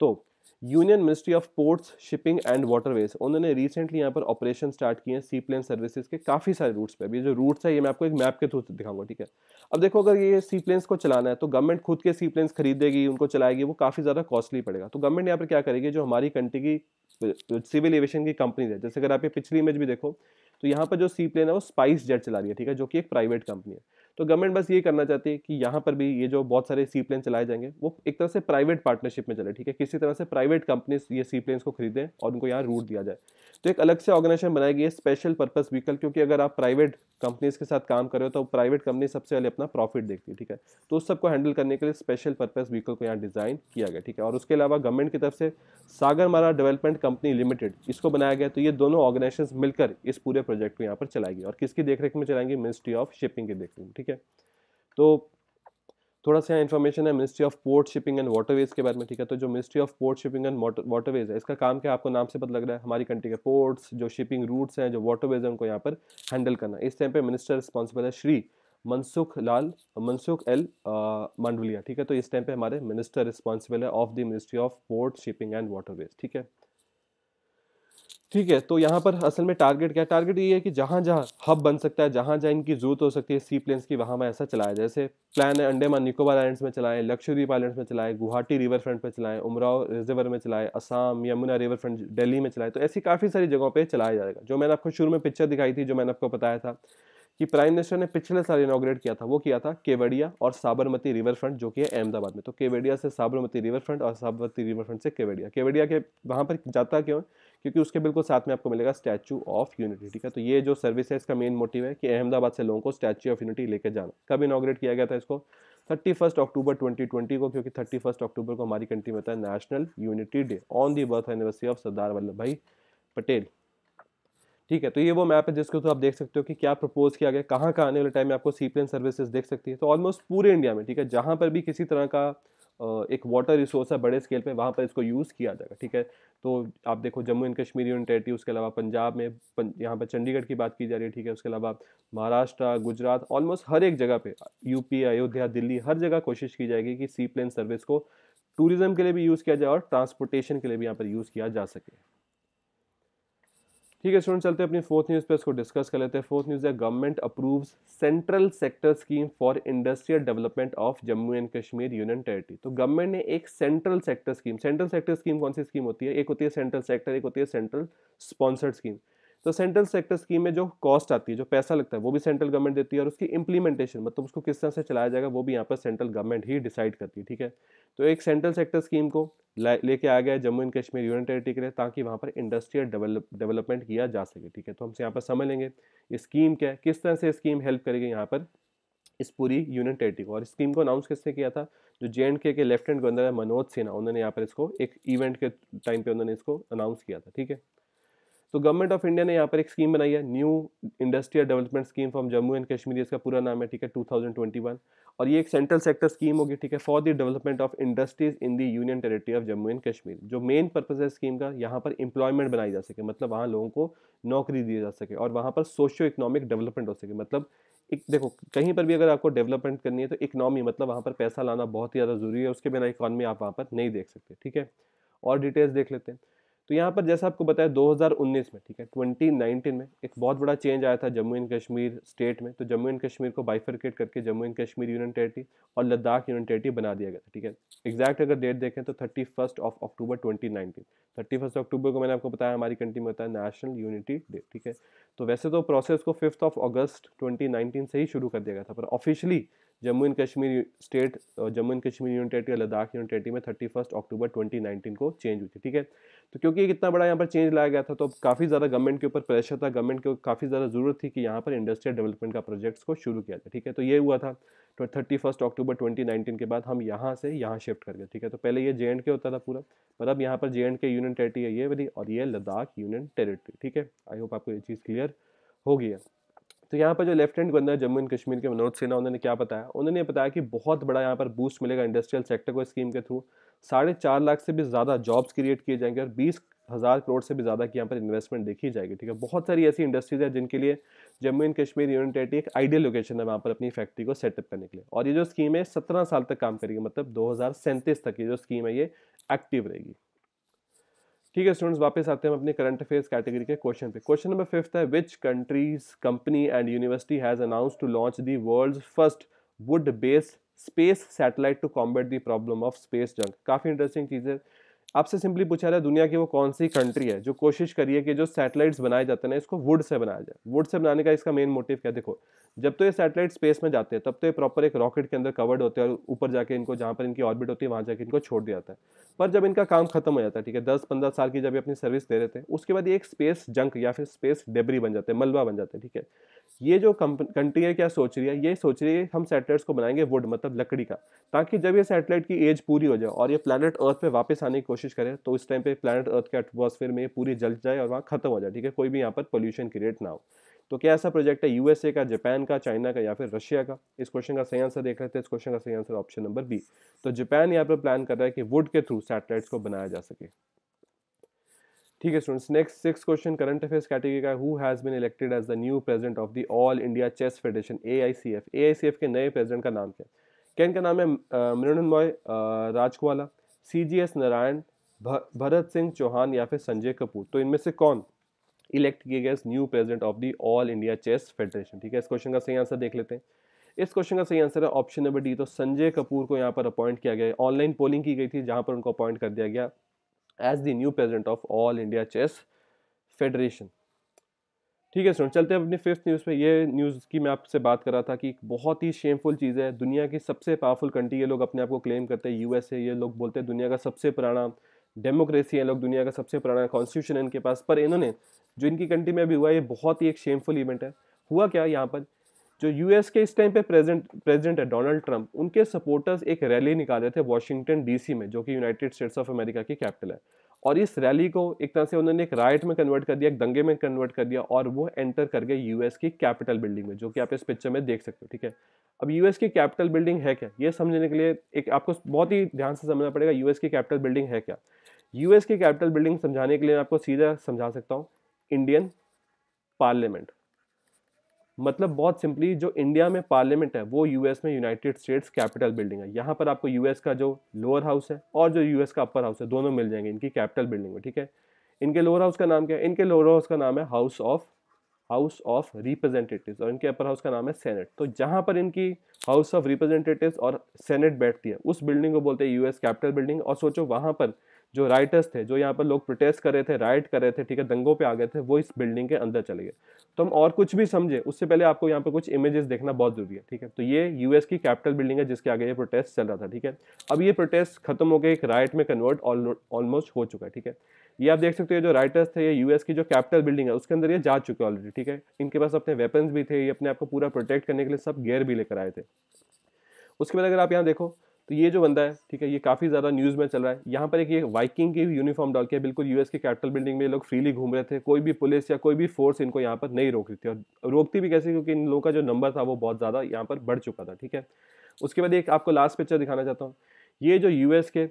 तो union ministry of ports shipping and waterways, उन्होंने रिसेंटली यहाँ पर ऑपरेशन स्टार्ट किए हैं सी प्लेन सर्विसेज के काफ़ी सारे रूट्स पे। अभी ये जो रूट्स है ये मैं आपको एक मैप के थ्रू दिखाऊंगा। ठीक है, अब देखो अगर ये सी प्लेन्स को चलाना है तो गवर्नमेंट खुद के सी प्लेन्स खरीदेगी, उनको चलाएगी, वो काफ़ी ज़्यादा कॉस्टली पड़ेगा। तो गवर्नमेंट यहाँ पर क्या करेगी, जो हमारी कंट्री की सिविल एविएशन की कंपनी है, जैसे अगर आप ये पिछली इमेज भी देखो तो यहाँ पर जो सी प्लेन है वो स्पाइस जेट चला रही है। ठीक है, जो कि एक प्राइवेट कंपनी है। तो गवर्नमेंट बस ये करना चाहती है कि यहाँ पर भी ये जो बहुत सारे सी प्लेन चलाए जाएंगे वो एक तरह से प्राइवेट पार्टनरशिप में चले। ठीक है, किसी तरह से प्राइवेट कंपनी ये सी प्लेन्स को खरीदें और उनको यहाँ रूट दिया जाए। तो एक अलग से ऑर्गेनाइजेशन बनाएगी स्पेशल पर्पस व्हीकल, क्योंकि अगर आप प्राइवेट कंपनीज के साथ काम कर रहे हो तो प्राइवेट कंपनी सबसे पहले अपना प्रॉफिट देखती है। ठीक है, तो उस सबको हैंडल करने के लिए स्पेशल पर्पस व्हीकल को यहाँ डिजाइन किया गया। ठीक है, और उसके अलावा गवर्नमेंट की तरफ से सागरमाला डेवलपमेंट कंपनी लिमिटेड इसको बनाया गया। तो ये दोनों ऑर्गेनाइजेशन मिलकर इस पूरे प्रोजेक्ट को यहाँ पर चलाएगी, और किसकी देखरेख में चलाएंगे, मिनिस्ट्री ऑफ शिपिंग की देखरेख में। ठीक है, तो थोड़ा सा इन्फॉर्मेशन है ministry of port shipping and waterways के बारे में। ठीक है, तो जो ministry of port shipping and waterways है, इसका काम क्या आपको नाम से पता लग रहा है, हमारी कंट्री के पोर्ट्स, जो शिपिंग रूट्स हैं, जो वाटरवेज हैं, उनको यहाँ पर हैंडल करना। इस टाइम पे मिनिस्टर रिस्पॉन्सिबल है श्री मनसुख एल मांडविया। ठीक है, तो इस टाइम पे हमारे मिनिस्टर रिस्पॉन्सिबल है of the ministry of port shipping and waterways. ठीक है, ठीक है, तो यहाँ पर असल में टारगेट क्या है, टारगेट ये है कि जहाँ जहाँ हब बन सकता है, जहाँ जहाँ इनकी जरूरत हो सकती है सी प्लेन्स की, वहाँ ऐसा चलाया। जैसे प्लान है अंडमान निकोबार आइलैंड्स में चलाएं, लक्षद्वीप आइलैंड्स में चलाएं, गुवाहाटी रिवर फ्रंट पे चलाएं, उमराव रिजर्वर में चलाएं, असम यमुना रिवर फ्रंट दिल्ली में चलाएं। तो ऐसी काफ़ी सारी जगहों पर चलाया जाएगा। जो मैंने आपको शुरू में पिक्चर दिखाई थी, जो मैंने आपको बताया था कि प्राइम मिनिस्टर ने पिछले साल इनॉग्रेट किया था, वो किया था केवड़िया और साबरमती रिवर फ्रंट, जो कि है अहमदाबाद में। तो केवड़िया से साबरमती रिवर फ्रंट और साबरमती रिवर फ्रंट से केवड़िया। केवड़िया के वहाँ पर जाता क्यों, क्योंकि उसके बिल्कुल साथ में आपको मिलेगा स्टैचू ऑफ यूनिटी। ठीक है, तो ये जो सर्विस है इसका मेन मोटिव है कि अहमदाबाद से लोगों को स्टैचू ऑफ यूनिटी लेकर जाना। कब इनॉग्रेट किया गया था इसको, 31 अक्टूबर 2020 को, क्योंकि 31 अक्टूबर को हमारी कंट्री में होता है National Unity Day on the birth anniversary of Sardar Vallabh Bhai Patel. ठीक है, तो ये वो मैप है जिसको तो आप देख सकते हो कि क्या प्रपोज किया गया, कहाँ कहाँ आने वाले टाइम में आपको सी प्लेन सर्विसेज देख सकती है। तो ऑलमोस्ट पूरे इंडिया में, ठीक है, जहाँ पर भी किसी तरह का एक वाटर रिसोर्स है बड़े स्केल पे, वहाँ पर इसको यूज़ किया जाएगा। ठीक है, तो आप देखो Jammu and Kashmir union territory, उसके अलावा पंजाब में यहाँ पर चंडीगढ़ की बात की जा रही है। ठीक है, उसके अलावा महाराष्ट्र, गुजरात, ऑलमोस्ट हर एक जगह पे, यूपी, अयोध्या, दिल्ली, हर जगह कोशिश की जाएगी कि सी प्लेन सर्विस को टूरिज्म के लिए भी यूज़ किया जाए और ट्रांसपोर्टेशन के लिए भी यहाँ पर यूज़ किया जा सके। ठीक है स्टूडेंट, चलते हैं अपनी फोर्थ न्यूज़ पे, इसको डिस्कस कर लेते हैं। फोर्थ न्यूज़ है government approves central sector scheme for industrial development of Jammu and Kashmir union territory. तो गवर्नमेंट ने एक सेंट्रल सेक्टर स्कीम कौन सी स्कीम होती है, एक होती है सेंट्रल सेक्टर, एक होती है सेंट्रल स्पॉन्सर्ड स्कीम। तो सेंट्रल सेक्टर स्कीम में जो कॉस्ट आती है, जो पैसा लगता है, वो भी सेंट्रल गवर्नमेंट देती है, और उसकी इंप्लीमेंटेशन मतलब उसको किस तरह से चलाया जाएगा वो भी यहाँ पर सेंट्रल गवर्नमेंट ही डिसाइड करती है। ठीक है, तो एक सेंट्रल सेक्टर स्कीम को लेके आ गया Jammu and Kashmir union territory के लिए, ताकि वहाँ पर इंडस्ट्रियल डेवलपमेंट किया जा सके। ठीक है, तो हमसे यहाँ पर समझ लेंगे स्कीम क्या है, किस तरह से स्कीम हेल्प करेगी यहाँ पर इस पूरी यूनियन टेरिटरी को। और स्कीम को अनाउंस किसने किया था? जो JNK के लेफ्टिनेंट गवर्नर है मनोज सिन्हा, उन्होंने यहाँ पर इसको एक इवेंट के टाइम पे उन्होंने इसको अनाउंस किया था, ठीक है। तो गवर्नमेंट ऑफ इंडिया ने यहाँ पर एक स्कीम बनाई है, new industrial development scheme from Jammu and Kashmir, इसका पूरा नाम है, ठीक है, 2021। और ये एक सेंट्रल सेक्टर स्कीम होगी, ठीक है, for the development of industries in the union territory of Jammu and Kashmir. जो मेन पर्पज है स्कीम का, यहाँ पर एम्प्लॉयमेंट बनाई जा सके, मतलब वहाँ लोगों को नौकरी दी जा सके, और वहाँ पर सोशियो इकोनॉमिक डेवलपमेंट हो सके। मतलब एक देखो, कहीं पर भी अगर आपको डेवलपमेंट करनी है तो इकोनॉमी, मतलब वहाँ पर पैसा लाना बहुत ही ज़्यादा जरूरी है, उसके बिना इकॉनमी आप वहाँ पर नहीं देख सकते, ठीक है। और डिटेल्स देख लेते हैं। तो यहाँ पर जैसा आपको बताया 2019 में, ठीक है, 2019 में एक बहुत बड़ा चेंज आया था जम्मू एंड कश्मीर स्टेट में। तो जम्मू एंड कश्मीर को बाइफरकेट करके Jammu and Kashmir union territory और लद्दाख यूनियन टेरिटरी बना दिया गया था, ठीक है। एग्जैक्ट अगर डेट देखें तो 31 अक्टूबर 2019। 31 अक्टूबर को मैंने आपको बताया हमारी कंट्री में होता है नेशनल यूनिटी डे, ठीक है। तो वैसे तो प्रोसेस को 5 अगस्त 2019 से ही शुरू कर दिया गया था, पर officially Jammu and Kashmir state, Jammu and Kashmir union territory और लद्दाख यूनियन टेरिटरी में 31 अक्टूबर 2019 को चेंज हुई थी, ठीक है। तो क्योंकि इतना बड़ा यहाँ पर चेंज लाया गया था, तो काफ़ी ज़्यादा गवर्नमेंट के ऊपर प्रेशर था, गवर्नमेंट को काफ़ी ज़्यादा ज़रूरत थी कि यहाँ पर इंडस्ट्रियल डेवलपमेंट का प्रोजेक्ट्स को शुरू किया जाए, ठीक है। तो ये हुआ था। तो 31 अक्टूबर 2019 के बाद हम यहाँ से यहाँ शिफ्ट कर गए, ठीक है। तो पहले ये JNK होता था पूरा, पर अब यहाँ पर JNK यूनियन टेरिटरी है ये वाली, और ये लद्दाख यूनियन टेरिटरी, ठीक है। आई होप आपको ये चीज़ क्लियर हो गई है। तो यहाँ पर जो lieutenant governor Jammu and Kashmir के मनोज सिन्हा, उन्होंने क्या बताया? उन्होंने बताया कि बहुत बड़ा यहाँ पर बूस्ट मिलेगा इंडस्ट्रियल सेक्टर को स्कीम के थ्रू। 4.5 लाख से भी ज़्यादा जॉब्स क्रिएट किए जाएंगे, और 20,000 करोड़ से भी ज़्यादा की यहाँ पर इन्वेस्टमेंट देखी जाएगी, ठीक है। बहुत सारी ऐसी इंडस्ट्रीज है जिनके लिए Jammu and Kashmir union territory एक आइडियल लोकेशन है वहाँ पर अपनी फैक्ट्री को सेटअप करने के लिए। और ये जो स्कीम है 17 साल तक काम करेगी, मतलब 2037 तक ये जो स्कीम है ये एक्टिव रहेगी, ठीक है। स्टूडेंट्स, वापस आते हैं हम अपने करंट अफेयर्स कैटेगरी के क्वेश्चन पे। क्वेश्चन नंबर 5 है, which country's company and university has announced to launch the world's first wood based space satellite to combat the problem of space junk. काफी इंटरेस्टिंग चीज है। आपसे सिंपली पूछा रहा है दुनिया की वो कौन सी कंट्री है जो कोशिश करी है कि जो सैटेलाइट्स बनाए जाते हैं ना, इसको वुड से बनाया जाए। वुड से बनाने का इसका मेन मोटिव क्या है? देखो, जब तो ये सैटेलाइट स्पेस में जाते हैं तब तो ये प्रॉपर एक रॉकेट के अंदर कवर्ड होते हैं, और ऊपर जाके इनको जहाँ पर इनकी ऑर्बिट होती है वहाँ जाके इनको छोड़ दिया जाता है। पर जब इनका काम खत्म हो जाता है, ठीक है, 10-15 साल की जब ये अपनी सर्विस दे रहे थे, उसके बाद ये एक स्पेस जंक या फिर स्पेस डेब्री बन जाते हैं, मलबा बन जाते हैं, ठीक है। ये जो कंट्री है क्या सोच रही है? ये सोच रही है हम सैटेलाइट्स को बनाएंगे वुड, मतलब लकड़ी का, ताकि जब ये सैटेलाइट की एज पूरी हो जाए और ये प्लैनेट अर्थ पे वापस आने की कोशिश करे, तो उस टाइम पे प्लैनेट अर्थ के एटमॉस्फेयर में ये पूरी जल जाए और वहाँ खत्म हो जाए, ठीक है, कोई भी यहाँ पर पोल्यूशन क्रिएट ना हो। तो क्या ऐसा प्रोजेक्ट है USA का, जापान का, चाइना का या फिर रशिया का? इस क्वेश्चन का सही आंसर देख लेते हैं। इस क्वेश्चन का सही आंसर ऑप्शन नंबर बी। तो जापान यहाँ पर प्लान कर रहा है कि वुड के थ्रू सैटेलाइट्स को बनाया जा सके, ठीक है। Students, next 6 question current affairs category का। Who has been elected as the new president of the All India Chess Federation AICF? AICF के नए प्रेसिडेंट का नाम क्या है? क्या इनका नाम है मृण्मय राजख्वाला, CGS नारायण, भरत सिंह चौहान या फिर संजय कपूर? तो इनमें से कौन इलेक्ट किए गए new president of the All India Chess Federation, ठीक है। इस क्वेश्चन का सही आंसर देख लेते हैं। इस क्वेश्चन का सही आंसर है ऑप्शन नंबर डी। तो संजय कपूर को यहाँ पर अपॉइंट किया गया, ऑनलाइन पोलिंग की गई थी जहां पर उनको अपॉइंट कर दिया गया as the new president of All India Chess Federation, ठीक है। स्टूडेंट, चलते हैं अपनी 5th न्यूज़ पे। ये न्यूज़ की मैं आपसे बात कर रहा था कि बहुत ही शेमफुल चीज़ है। दुनिया की सबसे पावरफुल कंट्री ये लोग अपने आप को क्लेम करते हैं, USA। ये लोग बोलते हैं दुनिया का सबसे पुराना डेमोक्रेसी है, लोग दुनिया का सबसे पुराना कॉन्स्टिट्यूशन है इनके पास। पर इन्होंने जो इनकी कंट्री में अभी हुआ, ये बहुत ही एक शेमफुल इवेंट है। हुआ क्या यहाँ पर, जो US के इस टाइम पे प्रेसिडेंट है डोनाल्ड ट्रंप, उनके सपोर्टर्स एक रैली निकाल रहे थे वॉशिंगटन DC में, जो कि यूनाइटेड स्टेट्स ऑफ अमेरिका की कैपिटल है। और इस रैली को एक तरह से उन्होंने एक राइट में कन्वर्ट कर दिया, एक दंगे में कन्वर्ट कर दिया, और वो एंटर कर गए US की कैपिटल बिल्डिंग में, जो कि आप इस पिक्चर में देख सकते हो, ठीक है। अब US की कैपिटल बिल्डिंग है क्या, ये समझने के लिए एक आपको बहुत ही ध्यान से समझना पड़ेगा US की कैपिटल बिल्डिंग है क्या। US की कैपिटल बिल्डिंग समझाने के लिए मैं आपको सीधा समझा सकता हूँ, इंडियन पार्लियामेंट। मतलब बहुत सिंपली, जो इंडिया में पार्लियामेंट है वो US में यूनाइटेड स्टेट्स कैपिटल बिल्डिंग है। यहाँ पर आपको US का जो लोअर हाउस है और जो US का अपर हाउस है, दोनों मिल जाएंगे इनकी कैपिटल बिल्डिंग में, ठीक है। इनके लोअर हाउस का नाम क्या है? इनके लोअर हाउस का नाम है हाउस ऑफ रिप्रेजेंटेटिव्स, और इनके अपर हाउस का नाम है सेनेट। तो जहां पर इनकी हाउस ऑफ रिप्रेजेंटेटिव्स और सेनेट बैठती है, उस बिल्डिंग को बोलते हैं US कैपिटल बिल्डिंग। और सोचो वहां पर जो राइटर्स थे, जो यहाँ पर लोग प्रोटेस्ट कर रहे थे, राइट कर रहे थे, ठीक है, दंगों पे आ गए थे, वो इस बिल्डिंग के अंदर चले गए। तो हम और कुछ भी समझे उससे पहले आपको यहाँ पर कुछ इमेजेस देखना बहुत जरूरी है, ठीक है। तो ये यूएस की कैपिटल बिल्डिंग है जिसके आगे ये प्रोटेस्ट चल रहा था, ठीक है। अब ये प्रोटेस्ट खत्म हो गए, एक राइट में कन्वर्ट ऑलमोस्ट हो चुका है, ठीक है। ये आप देख सकते हो, जो राइटर्स थे ये यूएस की जो कैपिटल बिल्डिंग है उसके अंदर ये जा चुके ऑलरेडी, ठीक है। इनके पास अपने वेपन्स भी थे, ये अपने आप को पूरा प्रोटेक्ट करने के लिए सब गियर भी लेकर आए थे। उसके बाद अगर आप यहाँ देखो तो ये जो बंदा है, ठीक है, ये काफी ज्यादा न्यूज में चल रहा है। यहाँ पर एक ये वाइकिंग की यूनिफॉर्म डाल के बिल्कुल यूएस की कैपिटल बिल्डिंग में ये लोग फ्रीली घूम रहे थे, कोई भी पुलिस या कोई भी फोर्स इनको यहाँ पर नहीं रोक रही थी। और रोकती भी कैसे, क्योंकि इन लोगों का जो नंबर था वो बहुत ज्यादा यहाँ पर बढ़ चुका था, ठीक है। उसके बाद एक आपको लास्ट पिक्चर दिखाना चाहता हूँ। ये जो यूएस के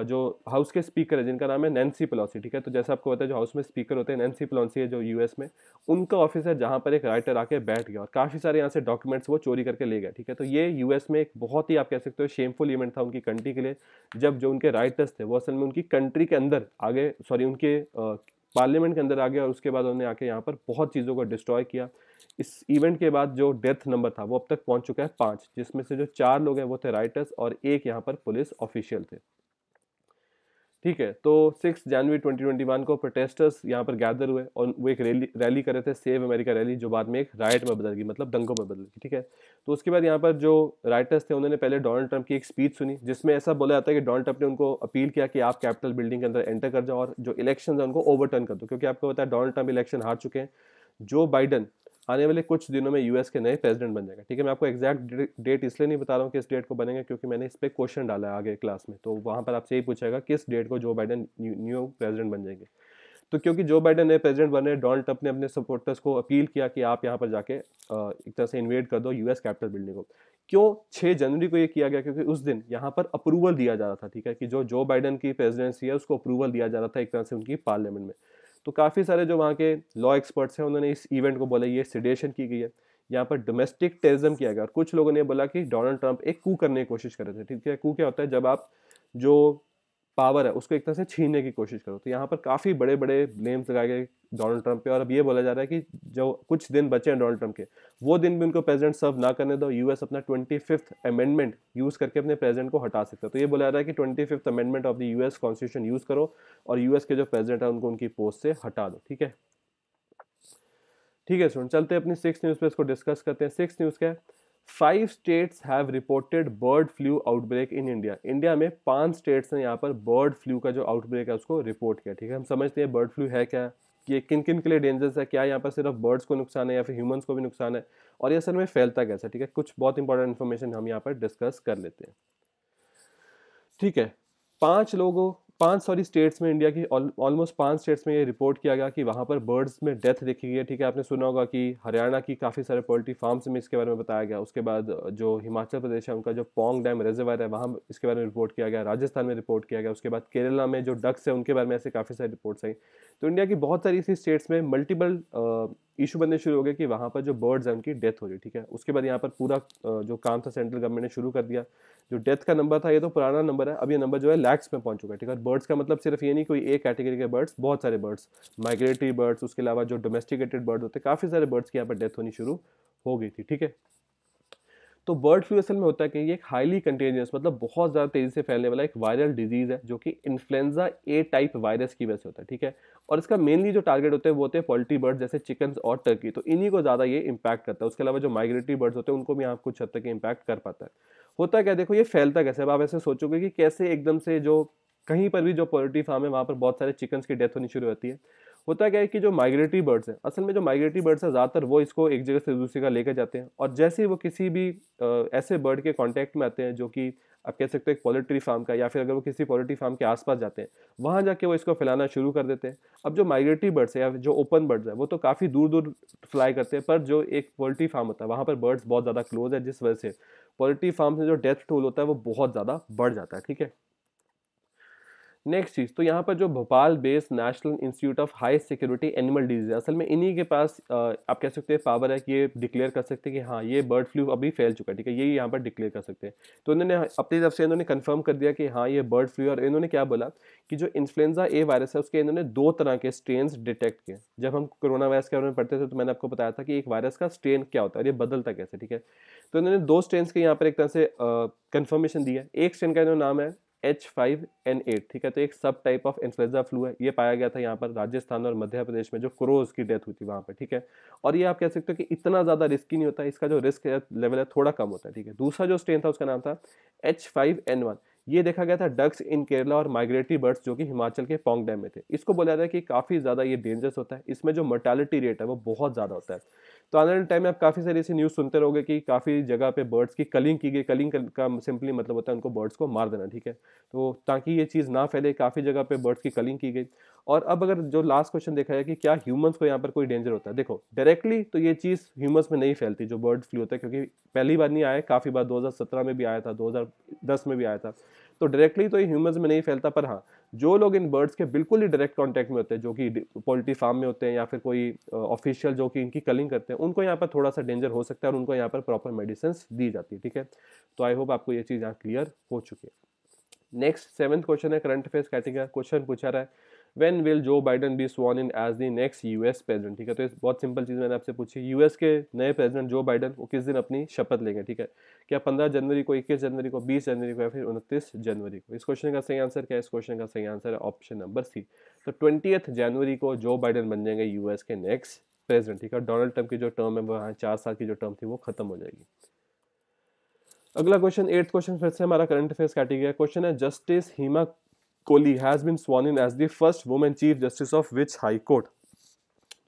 जो हाउस के स्पीकर है जिनका नाम है नैन्सी पेलोसी, ठीक है। तो जैसा आपको पता है जो हाउस में स्पीकर होते हैं, नैन्सी पेलोसी है जो यूएस में, उनका ऑफिस है जहां पर एक राइटर आके बैठ गया और काफी सारे यहाँ से डॉक्यूमेंट्स वो चोरी करके ले गया, ठीक है। तो ये यूएस में एक बहुत ही आप कह सकते हो शेमफुल इवेंट था उनकी कंट्री के लिए, जब जो उनके राइटर्स थे वो असल में उनकी कंट्री के अंदर आगे, सॉरी उनके पार्लियामेंट के अंदर आ गया और उसके बाद उन्होंने आके यहाँ पर बहुत चीज़ों को डिस्ट्रॉय किया। इस इवेंट के बाद जो डेथ नंबर था वो अब तक पहुंच चुका है 5, जिसमें से जो 4 लोग हैं वो थे राइटर्स और एक यहाँ पर पुलिस ऑफिशियल थे, ठीक है। तो 6 जनवरी 2021 को प्रोटेस्टर्स यहाँ पर गैदर हुए और वो एक रैली कर रहे थे, सेव अमेरिका रैली, जो बाद में एक राइट में बदल गई, मतलब दंगों में बदल गई, ठीक है। तो उसके बाद यहाँ पर जो राइटर्स थे उन्होंने पहले डोनाल्ड ट्रंप की एक स्पीच सुनी, जिसमें ऐसा बोला जाता है कि डोनाल्ड ट्रंप ने उनको अपील किया कि आप कैपिटल बिल्डिंग के अंदर एंटर कर जाओ और जो इलेक्शन है उनको ओवरटर्न कर दो, क्योंकि आपको पता है डोनाल्ड ट्रंप इलेक्शन हार चुके हैं। जो बाइडन आने वाले कुछ दिनों में यूएस के नए प्रेसिडेंट बन जाएगा, ठीक है। मैं आपको एग्जैक्ट डेट इसलिए नहीं बता रहा हूँ किस डेट को बनेगा, क्योंकि मैंने इस पर क्वेश्चन डाला है आगे क्लास में, तो वहां पर आपसे यही पूछेगा किस डेट को जो बाइडन न्यू प्रेसिडेंट बन जाएंगे। तो क्योंकि जो बाइडन नए प्रेसिडेंट बने, डोनाल्ड ट्रंप ने अपने सपोर्टर्स को अपील किया कि आप यहाँ पर जाके एक तरह से इन्वेड कर दो यूएस कैपिटल बिल्डिंग को। क्यों 6 जनवरी को ये किया गया, क्योंकि उस दिन यहाँ पर अप्रूवल दिया जा रहा था, ठीक है, कि जो बाइडन की प्रेसिडेंसी है उसको अप्रूवल दिया जा रहा था एक तरह से उनकी पार्लियामेंट में। तो काफ़ी सारे जो वहाँ के लॉ एक्सपर्ट्स हैं उन्होंने इस इवेंट को बोला ये सिडेशन की गई है, यहाँ पर डोमेस्टिक टेररिज्म किया गया। और कुछ लोगों ने बोला कि डोनाल्ड ट्रंप एक कू करने की कोशिश कर रहे थे, ठीक है। कू क्या होता है, जब आप जो पावर है उसको एक तरह से छीनने की कोशिश करो। तो यहाँ पर काफ़ी बड़े बड़े ब्लेम्स लगाए गए डोनाल्ड ट्रंप पे, और अब ये बोला जा रहा है कि जो कुछ दिन बचे हैं डोनाल्ड ट्रंप के, वो दिन भी उनको प्रेसिडेंट सर्व ना करने दो, यूएस अपना 25th अमेंडमेंट यूज़ करके अपने प्रेसिडेंट को हटा सकता है। तो ये बोला जा रहा है कि 25th amendment of the US constitution use करो और यूएस के जो प्रेसिडेंट है उनको उनकी पोस्ट से हटा दो, ठीक है। ठीक है स्टूडेंट, चलते हैं अपनी 6 न्यूज़ पे इसको डिस्कस करते हैं। 6 न्यूज़ क्या है, 5 states have reported bird flu outbreak in India. India में 5 स्टेट्स ने यहाँ पर बर्ड फ्लू का जो आउटब्रेक है उसको रिपोर्ट किया, ठीक है। हम समझते हैं बर्ड फ्लू है क्या, कि किन किन के लिए डेंजरस है, क्या यहाँ पर सिर्फ बर्ड्स को नुकसान है या फिर ह्यूमंस को भी नुकसान है, और ये असल में फैलता कैसे, ठीक है। कुछ बहुत इंपॉर्टेंट इन्फॉर्मेशन हम यहाँ पर डिस्कस कर लेते हैं, ठीक है। 5 स्टेट्स में, इंडिया की ऑलमोस्ट 5 स्टेट्स में ये रिपोर्ट किया गया कि वहाँ पर बर्ड्स में डेथ देखी गई है, ठीक है। आपने सुना होगा कि हरियाणा की काफ़ी सारे पोल्ट्री फार्म्स में इसके बारे में बताया गया। उसके बाद जो हिमाचल प्रदेश है उनका जो पोंग डैम रिजर्वायर है वहाँ इसके बारे में रिपोर्ट किया गया, राजस्थान में रिपोर्ट किया गया। उसके बाद केरला में जो डक्स है उनके बारे में ऐसे काफ़ी सारी रिपोर्ट्स आई। तो इंडिया की बहुत सारी ऐसी स्टेट्स में मल्टीपल इशू बनने शुरू हो गए कि वहाँ पर जो बर्ड्स हैं उनकी डेथ हो रही, ठीक है। उसके बाद यहाँ पर पूरा जो काम था सेंट्रल गवर्नमेंट ने शुरू कर दिया। जो डेथ का नंबर था ये तो पुराना नंबर है, अब ये नंबर जो है लैक्स में पहुंच चुका है, ठीक है। बर्ड्स का मतलब सिर्फ ये नहीं कोई एक कैटेगरी के बर्ड्स, बहुत सारे बर्ड्स, माइग्रेटरी बर्ड्स, उसके अलावा जो डोमेस्टिकेटेड बर्ड होते हैं, काफ़ी सारे बर्ड्स की यहाँ पर डेथ होनी शुरू हो गई थी, ठीक है। तो बर्ड फ्लू असल में होता है कि ये एक हाईली कंटेजियस, मतलब बहुत ज़्यादा तेज़ी से फैलने वाला एक वायरल डिजीज़ है जो कि इन्फ्लुएंजा ए टाइप वायरस की वजह से होता है, ठीक है। और इसका मेनली जो टारगेट होते हैं वो होते हैं पोल्ट्री बर्ड जैसे चिकन्स और टर्की, तो इन्हीं को ज़्यादा ये इंपैक्ट करता है। उसके अलावा जो माइग्रेटरी बर्ड्स होते हैं उनको भी यहाँ कुछ हद तक इंपैक्ट कर पाता है। होता क्या, देखो ये फैलता कैसे। अब आप ऐसे सोचोगे कि कैसे एकदम से जो कहीं पर भी जो पोल्ट्री फार्म है वहाँ पर बहुत सारे चिकन्स की डेथ होनी शुरू होती है। होता क्या है कि जो माइग्रेटरी बर्ड्स हैं, असल में जो माइग्रेटरी बर्ड्स हैं ज़्यादातर वो इसको एक जगह से दूसरी जगह लेकर जाते हैं, और जैसे ही वो किसी भी ऐसे बर्ड के कांटेक्ट में आते हैं जो कि आप कह सकते हो एक पोल्ट्री फार्म का, या फिर अगर वो किसी पोल्ट्री फार्म के आसपास जाते हैं वहाँ जाके वो इसको फैलाना शुरू कर देते हैं। अब जो माइग्रेटरी बर्ड्स है या जो ओपन बर्ड्स है वो तो काफ़ी दूर दूर फ्लाई करते हैं, पर जो एक पोल्ट्री फार्म होता है वहाँ पर बर्ड्स बहुत ज़्यादा क्लोज है, जिस वजह से पोल्ट्री फार्म से जो डेथ टोल होता है वो बहुत ज़्यादा बढ़ जाता है, ठीक है। नेक्स्ट चीज, तो यहाँ पर जो Bhopal based national institute of high security animal disease है, असल में इन्हीं के पास आप कह सकते हैं पावर है कि ये डिक्लेयर कर सकते हैं कि हाँ ये बर्ड फ्लू अभी फैल चुका है, ठीक है। ये यहाँ पर डिक्लेयर कर सकते हैं। तो इन्होंने अपनी तरफ से इन्होंने कंफर्म कर दिया कि हाँ ये बर्ड फ्लू, और इन्होंने क्या बोला कि जो इन्फ्लुएंजा ए वायरस है उसके इन्होंने 2 तरह के स्ट्रेन्स डिटेक्ट किए। जब हम कोरोना वायरस के बारे में पढ़ते थे तो मैंने आपको बताया था कि एक वायरस का स्ट्रेन क्या होता है और ये बदलता कैसे, ठीक है। तो इन्होंने 2 स्ट्रेन्स के यहाँ पर एक तरह से कंफर्मेशन दी है। एक स्ट्रेन का इन्होंने नाम है H5N8, ठीक है। तो एक सब टाइप ऑफ इन्फ्लुएंजा फ्लू है, ये पाया गया था यहाँ पर राजस्थान और मध्य प्रदेश में, जो क्रोज की डेथ हुई थी वहाँ पे, ठीक है। और ये आप कह सकते हो कि इतना ज़्यादा रिस्की नहीं होता, इसका जो रिस्क लेवल है थोड़ा कम होता है, ठीक है। दूसरा जो स्ट्रेन था उसका नाम था H5N1, ये देखा गया था डक्स इन केरला और माइग्रेटरी बर्ड्स जो कि हिमाचल के पोंग डैम में थे। इसको बोला जाता है कि काफ़ी ज़्यादा ये डेंजरस होता है, इसमें जो मोर्टालिटी रेट है वो बहुत ज़्यादा होता है। तो आने वाले टाइम में आप काफ़ी सारी ऐसी न्यूज़ सुनते रहोगे कि काफ़ी जगह पे बर्ड्स की कलिंग की गई। कलिंग का सिंपली मतलब होता है उनको बर्ड्स को मार देना, ठीक है। तो ताकि ये चीज़ ना फैले, काफ़ी जगह पे बर्ड्स की कलिंग की गई। और अब अगर जो लास्ट क्वेश्चन देखा जाए कि क्या ह्यूमंस को यहाँ पर कोई डेंजर होता है, देखो डायरेक्टली तो ये चीज़ ह्यूमंस में नहीं फैलती जो बर्ड फ्लू होता है, क्योंकि पहली बार नहीं आया, काफ़ी बार 2017 में भी आया था, 2010 में भी आया था। तो डायरेक्टली तो ये ह्यूमंस में नहीं फैलता, पर हाँ जो लोग इन बर्ड्स के बिल्कुल ही डायरेक्ट कांटेक्ट में होते हैं, जो कि पोल्ट्री फार्म में होते हैं या फिर कोई ऑफिशियल जो कि इनकी कलिंग करते हैं, उनको यहाँ पर थोड़ा सा डेंजर हो सकता है और उनको यहाँ पर प्रॉपर मेडिसिन दी जाती है, ठीक है। तो आई होप आपको ये चीज़ यहाँ क्लियर हो चुकी है। नेक्स्ट 7th क्वेश्चन है करंट अफेयर्स कैटेगरी। क्वेश्चन पूछा रहा है when will Joe Biden be sworn in as the next US president, ठीक है। तो बहुत सिंपल चीज़ मैंने आपसे पूछी, यूएस के नए प्रेसिडेंट जो बाइडन वो किस दिन अपनी शपथ लेंगे, ठीक है। क्या 15 जनवरी को, 21 जनवरी को, 20 जनवरी को या फिर 29 जनवरी को। इस क्वेश्चन का सही आंसर क्या है? इस क्वेश्चन का सही आंसर है ऑप्शन नंबर सी। तो 20 जनवरी को जो बाइडन बन जाएंगे यूएस के नेक्स्ट प्रेसिडेंट, ठीक है। डोनाल्ड ट्रंप की जो टर्म है वो 4 साल की जो टर्म थी वो खत्म हो जाएगी। अगला क्वेश्चन 8th क्वेश्चन फिर से हमारा करंट अफेयर्स कैटेगरी का क्वेश्चन है justice Hima Kohli has been sworn in as the first women chief justice of which high court.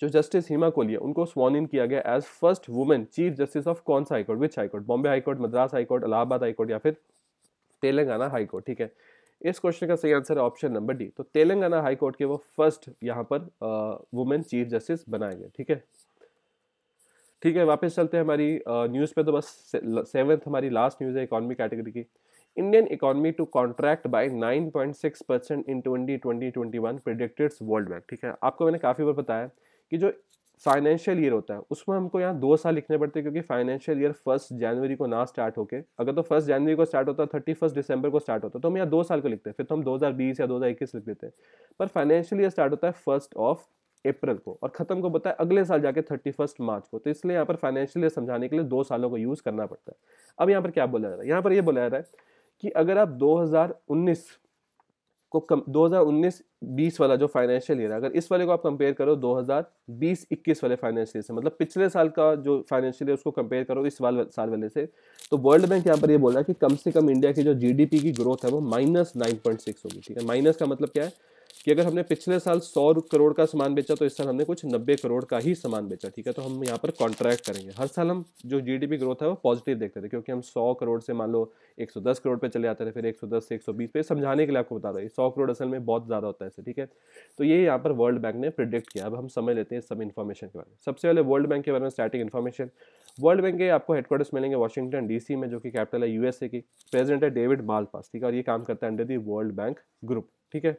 जो जस्टिस हिमा कोहली है उनको स्वॉर्न इन किया गया as first women chief justice of कौन सा high court, which high court? Bombay high court, Madras high court, Allahabad high court या फिर Telangana high court, ठीक है। इस क्वेश्चन का सही आंसर है ऑप्शन नंबर डी। तो तेलंगाना हाई कोर्ट के वो फर्स्ट यहाँ पर वुमेन चीफ जस्टिस बनाए गए, ठीक है। ठीक है, वापस चलते हैं हमारी न्यूज़ पे। तो बस 7th हमारी लास्ट न्यूज़ है इकोनॉमी कैटेगरी की। Indian economy to contract by 9.6% in 2020-21 predicted World Bank, ठीक है। आपको मैंने काफ़ी बार बताया कि जो फाइनेंशियल ईयर होता है उसमें हमको यहाँ 2 साल लिखने पड़ते हैं, क्योंकि फाइनेंशियल ईयर 1 जनवरी को ना स्टार्ट होके, अगर तो 1 जनवरी को स्टार्ट होता, 31 दिसंबर को स्टार्ट होता, तो हम यहाँ 2 साल को लिखते हैं, फिर तो हम 2020 या 2021 लिख देते हैं। पर फाइनेंशियल ईयर स्टार्ट होता है 1 अप्रैल को और खत्म को बताया अगले साल जाके 31 मार्च को। तो इसलिए यहाँ पर फाइनेंशियल ईयर समझाने के लिए 2 सालों को यूज करना पड़ता है। अब यहाँ पर क्या बोला जा रहा है? यहाँ पर ये बोला जा रहा है कि अगर आप 2019 को 2019-20 वाला जो फाइनेंशियल ईयर है, अगर इस वाले को आप कंपेयर करो 2020-21 वाले फाइनेंशियल से, मतलब पिछले साल का जो फाइनेंशियल ईयर उसको कंपेयर करो इस साल वाले से, तो वर्ल्ड बैंक यहाँ पर ये बोल रहा है कि कम से कम इंडिया की जो जीडीपी की ग्रोथ है वो -9.6 होगी, ठीक है। माइनस का मतलब क्या है कि अगर हमने पिछले साल 100 करोड़ का सामान बेचा तो इस साल हमने कुछ 90 करोड़ का ही सामान बेचा, ठीक है। तो हम यहाँ पर कॉन्ट्रैक्ट करेंगे। हर साल हम जो जीडीपी ग्रोथ है वो पॉजिटिव देखते थे, क्योंकि हम 100 करोड़ से मान लो 110 करोड़ पे चले जाते थे, फिर 110 से 120 पे। समझाने के लिए आपको बता रहा हूँ 100 करोड़ असल में बहुत ज़्यादा होता है ऐसे, ठीक है। तो ये यहाँ पर वर्ल्ड बैंक ने प्रिडिक्ट किया। अब हम समझ लेते हैं सब इन्फॉर्मेशन के बारे में। सबसे पहले वर्ल्ड बैंक के बारे में स्टैटिक इन्फॉर्मेशन। वर्ल्ड बैंक के आपको हेडक्वार्टर्स मिलेंगे वाशिंगटन डीसी में, जो कि कैपिटल है यूएसए की। प्रेसिडेंट है डेविड मालपास, ठीक है, और ये काम करता है under the world bank group, ठीक है।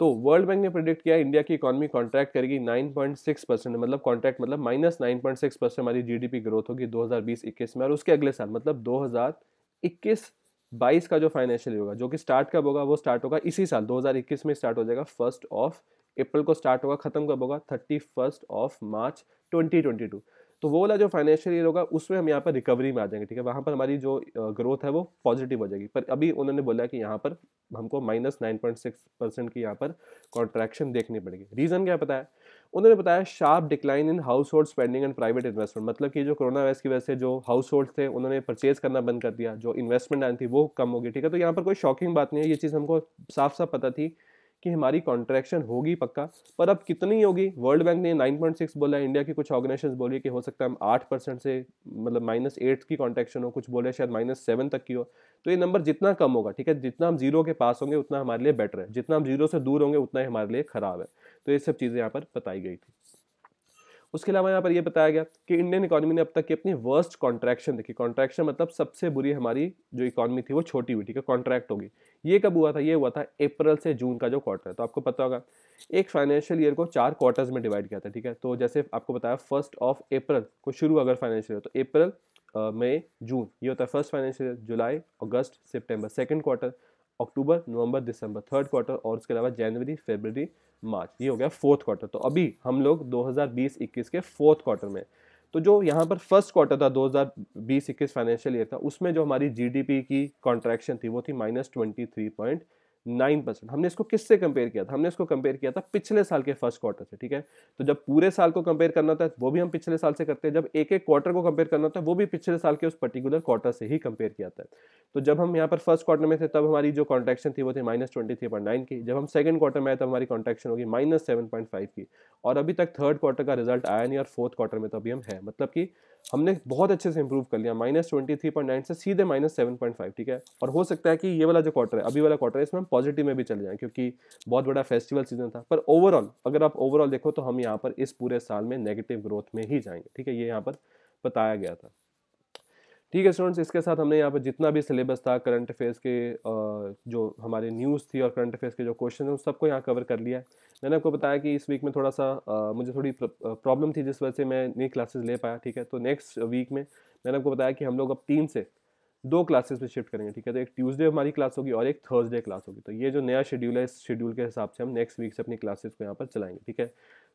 तो वर्ल्ड बैंक ने प्रेडिक्ट किया इंडिया की इकोनॉमी कॉन्ट्रैक्ट करेगी 9.6%, मतलब कॉन्ट्रैक्ट मतलब -9.6% हमारी जीडीपी ग्रोथ होगी 2020-21 में। और उसके अगले साल मतलब 2021-22 का जो फाइनेंशियल होगा, जो कि स्टार्ट कब होगा? वो स्टार्ट होगा इसी साल 2021 में स्टार्ट हो जाएगा, 1 अप्रैल को स्टार्ट होगा, खत्म कब होगा? 31 मार्च 2022। तो वो वाला जो फाइनेंशियल ईयर होगा उसमें हम यहाँ पर रिकवरी में आ जाएंगे, ठीक है। वहाँ पर हमारी जो ग्रोथ है वो पॉजिटिव हो जाएगी। पर अभी उन्होंने बोला कि यहाँ पर हमको -9.6% की यहाँ पर कॉन्ट्रैक्शन देखनी पड़ेगी। रीज़न क्या बताया उन्होंने? बताया sharp decline in house hold spending and private investment, मतलब कि जो कोरोना वायरस की वजह से जो हाउस होल्ड थे उन्होंने परचेज करना बंद कर दिया, जो इन्वेस्टमेंट आई थी वो कम होगी, ठीक है। तो यहाँ पर कोई शॉकिंग बात नहीं है, ये चीज़ हमको साफ साफ पता थी कि हमारी कॉन्ट्रैक्शन होगी पक्का। पर अब कितनी होगी? वर्ल्ड बैंक ने 9.6 बोला है, इंडिया की कुछ ऑर्गेनाइजेशन बोली कि हो सकता है हम 8% से मतलब -8 की कॉन्ट्रैक्शन हो, कुछ बोले शायद -7 तक की हो। तो ये नंबर जितना कम होगा, ठीक है, जितना हम जीरो के पास होंगे उतना हमारे लिए बेटर है, जितना हम जीरो से दूर होंगे उतना ही हमारे लिए खराब है। तो ये सब चीज़ें यहाँ पर बताई गई थी। उसके अलावा यहाँ पर यह बताया गया कि इंडियन इकोनॉमी ने अब तक की अपनी वर्स्ट कॉन्ट्रैक्शन देखी। कॉन्ट्रैक्शन मतलब सबसे बुरी हमारी जो इकोनॉमी थी वो छोटी हुई, ठीक है, कॉन्ट्रैक्ट होगी। ये कब हुआ था? ये हुआ था अप्रैल से जून का जो क्वार्टर है। तो आपको पता होगा एक फाइनेंशियल ईयर को 4 क्वार्टर्स में डिवाइड किया था, ठीक है। तो जैसे आपको बताया 1 अप्रैल को शुरू अगर फाइनेंशियल ईयर, तो अप्रैल मई जून ये होता है फर्स्ट फाइनेंशियल ईयर, जुलाई अगस्त सितंबर सेकंड क्वार्टर, अक्टूबर नवंबर दिसंबर थर्ड क्वार्टर, और उसके अलावा जनवरी फरवरी मार्च, ये हो गया फोर्थ क्वार्टर। तो अभी हम लोग 2020-21 के फोर्थ क्वार्टर में। तो जो यहाँ पर फर्स्ट क्वार्टर था 2020-21 फाइनेंशियल ईयर था, उसमें जो हमारी जीडीपी की कॉन्ट्रैक्शन थी वो थी -23.9%। हमने इसको किससे कंपेयर किया था? हमने इसको कंपेयर किया था पिछले साल के फर्स्ट क्वार्टर से, ठीक है। तो जब पूरे साल को कंपेयर करना होता है वो भी हम पिछले साल से करते हैं, जब एक एक क्वार्टर को कंपेयर करना होता है वो भी पिछले साल के उस पर्टिकुलर क्वार्टर से ही कंपेयर किया जाता है। तो जब हम यहाँ पर फर्स्ट क्वार्टर में थे तब हमारी जो कॉन्ट्रैक्शन थी वो थी -23.9 की। जब हम सेकंड क्वार्टर में आए तब हमारी कॉन्ट्रैक्शन होगी -7.5 की। और अभी तक थर्ड क्वार्टर का रिजल्ट आया नहीं और फोर्थ क्वार्टर में तो अभी हम हैं, मतलब कि हमने बहुत अच्छे से इंप्रूव कर लिया, -23.9 से सीधे -7.5, ठीक है। और हो सकता है कि ये वाला जो क्वार्टर है, अभी वाला क्वार्टर है, इसमें हम पॉजिटिव में भी चले जाएं क्योंकि बहुत बड़ा फेस्टिवल सीजन था। पर ओवरऑल अगर आप ओवरऑल देखो तो हम यहाँ पर इस पूरे साल में नेगेटिव ग्रोथ में ही जाएंगे, ठीक है। ये यहाँ पर बताया गया था। ठीक है स्टूडेंट्स, इसके साथ हमने यहाँ पर जितना भी सिलेबस था करंट अफेयर्स के, जो हमारे न्यूज़ थी और करंट अफेयर्स के जो क्वेश्चन है उन सबको यहाँ कवर कर लिया है। मैंने आपको बताया कि इस वीक में थोड़ा सा मुझे थोड़ी प्रॉब्लम थी जिस वजह से मैं नई क्लासेस ले पाया, ठीक है। तो नेक्स्ट वीक में मैंने आपको बताया कि हम लोग अब 3 से 2 क्लासेस में शिफ्ट करेंगे, ठीक है। तो एक ट्यूसडे हमारी क्लास होगी और एक थर्सडे क्लास होगी। तो ये जो नया शेड्यूल है, इस शेड्यूल के हिसाब से हम नेक्स्ट वीक से अपनी क्लासेस को यहाँ पर चलाएंगे, ठीक है।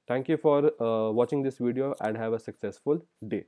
Thank you for watching this video and have a successful day.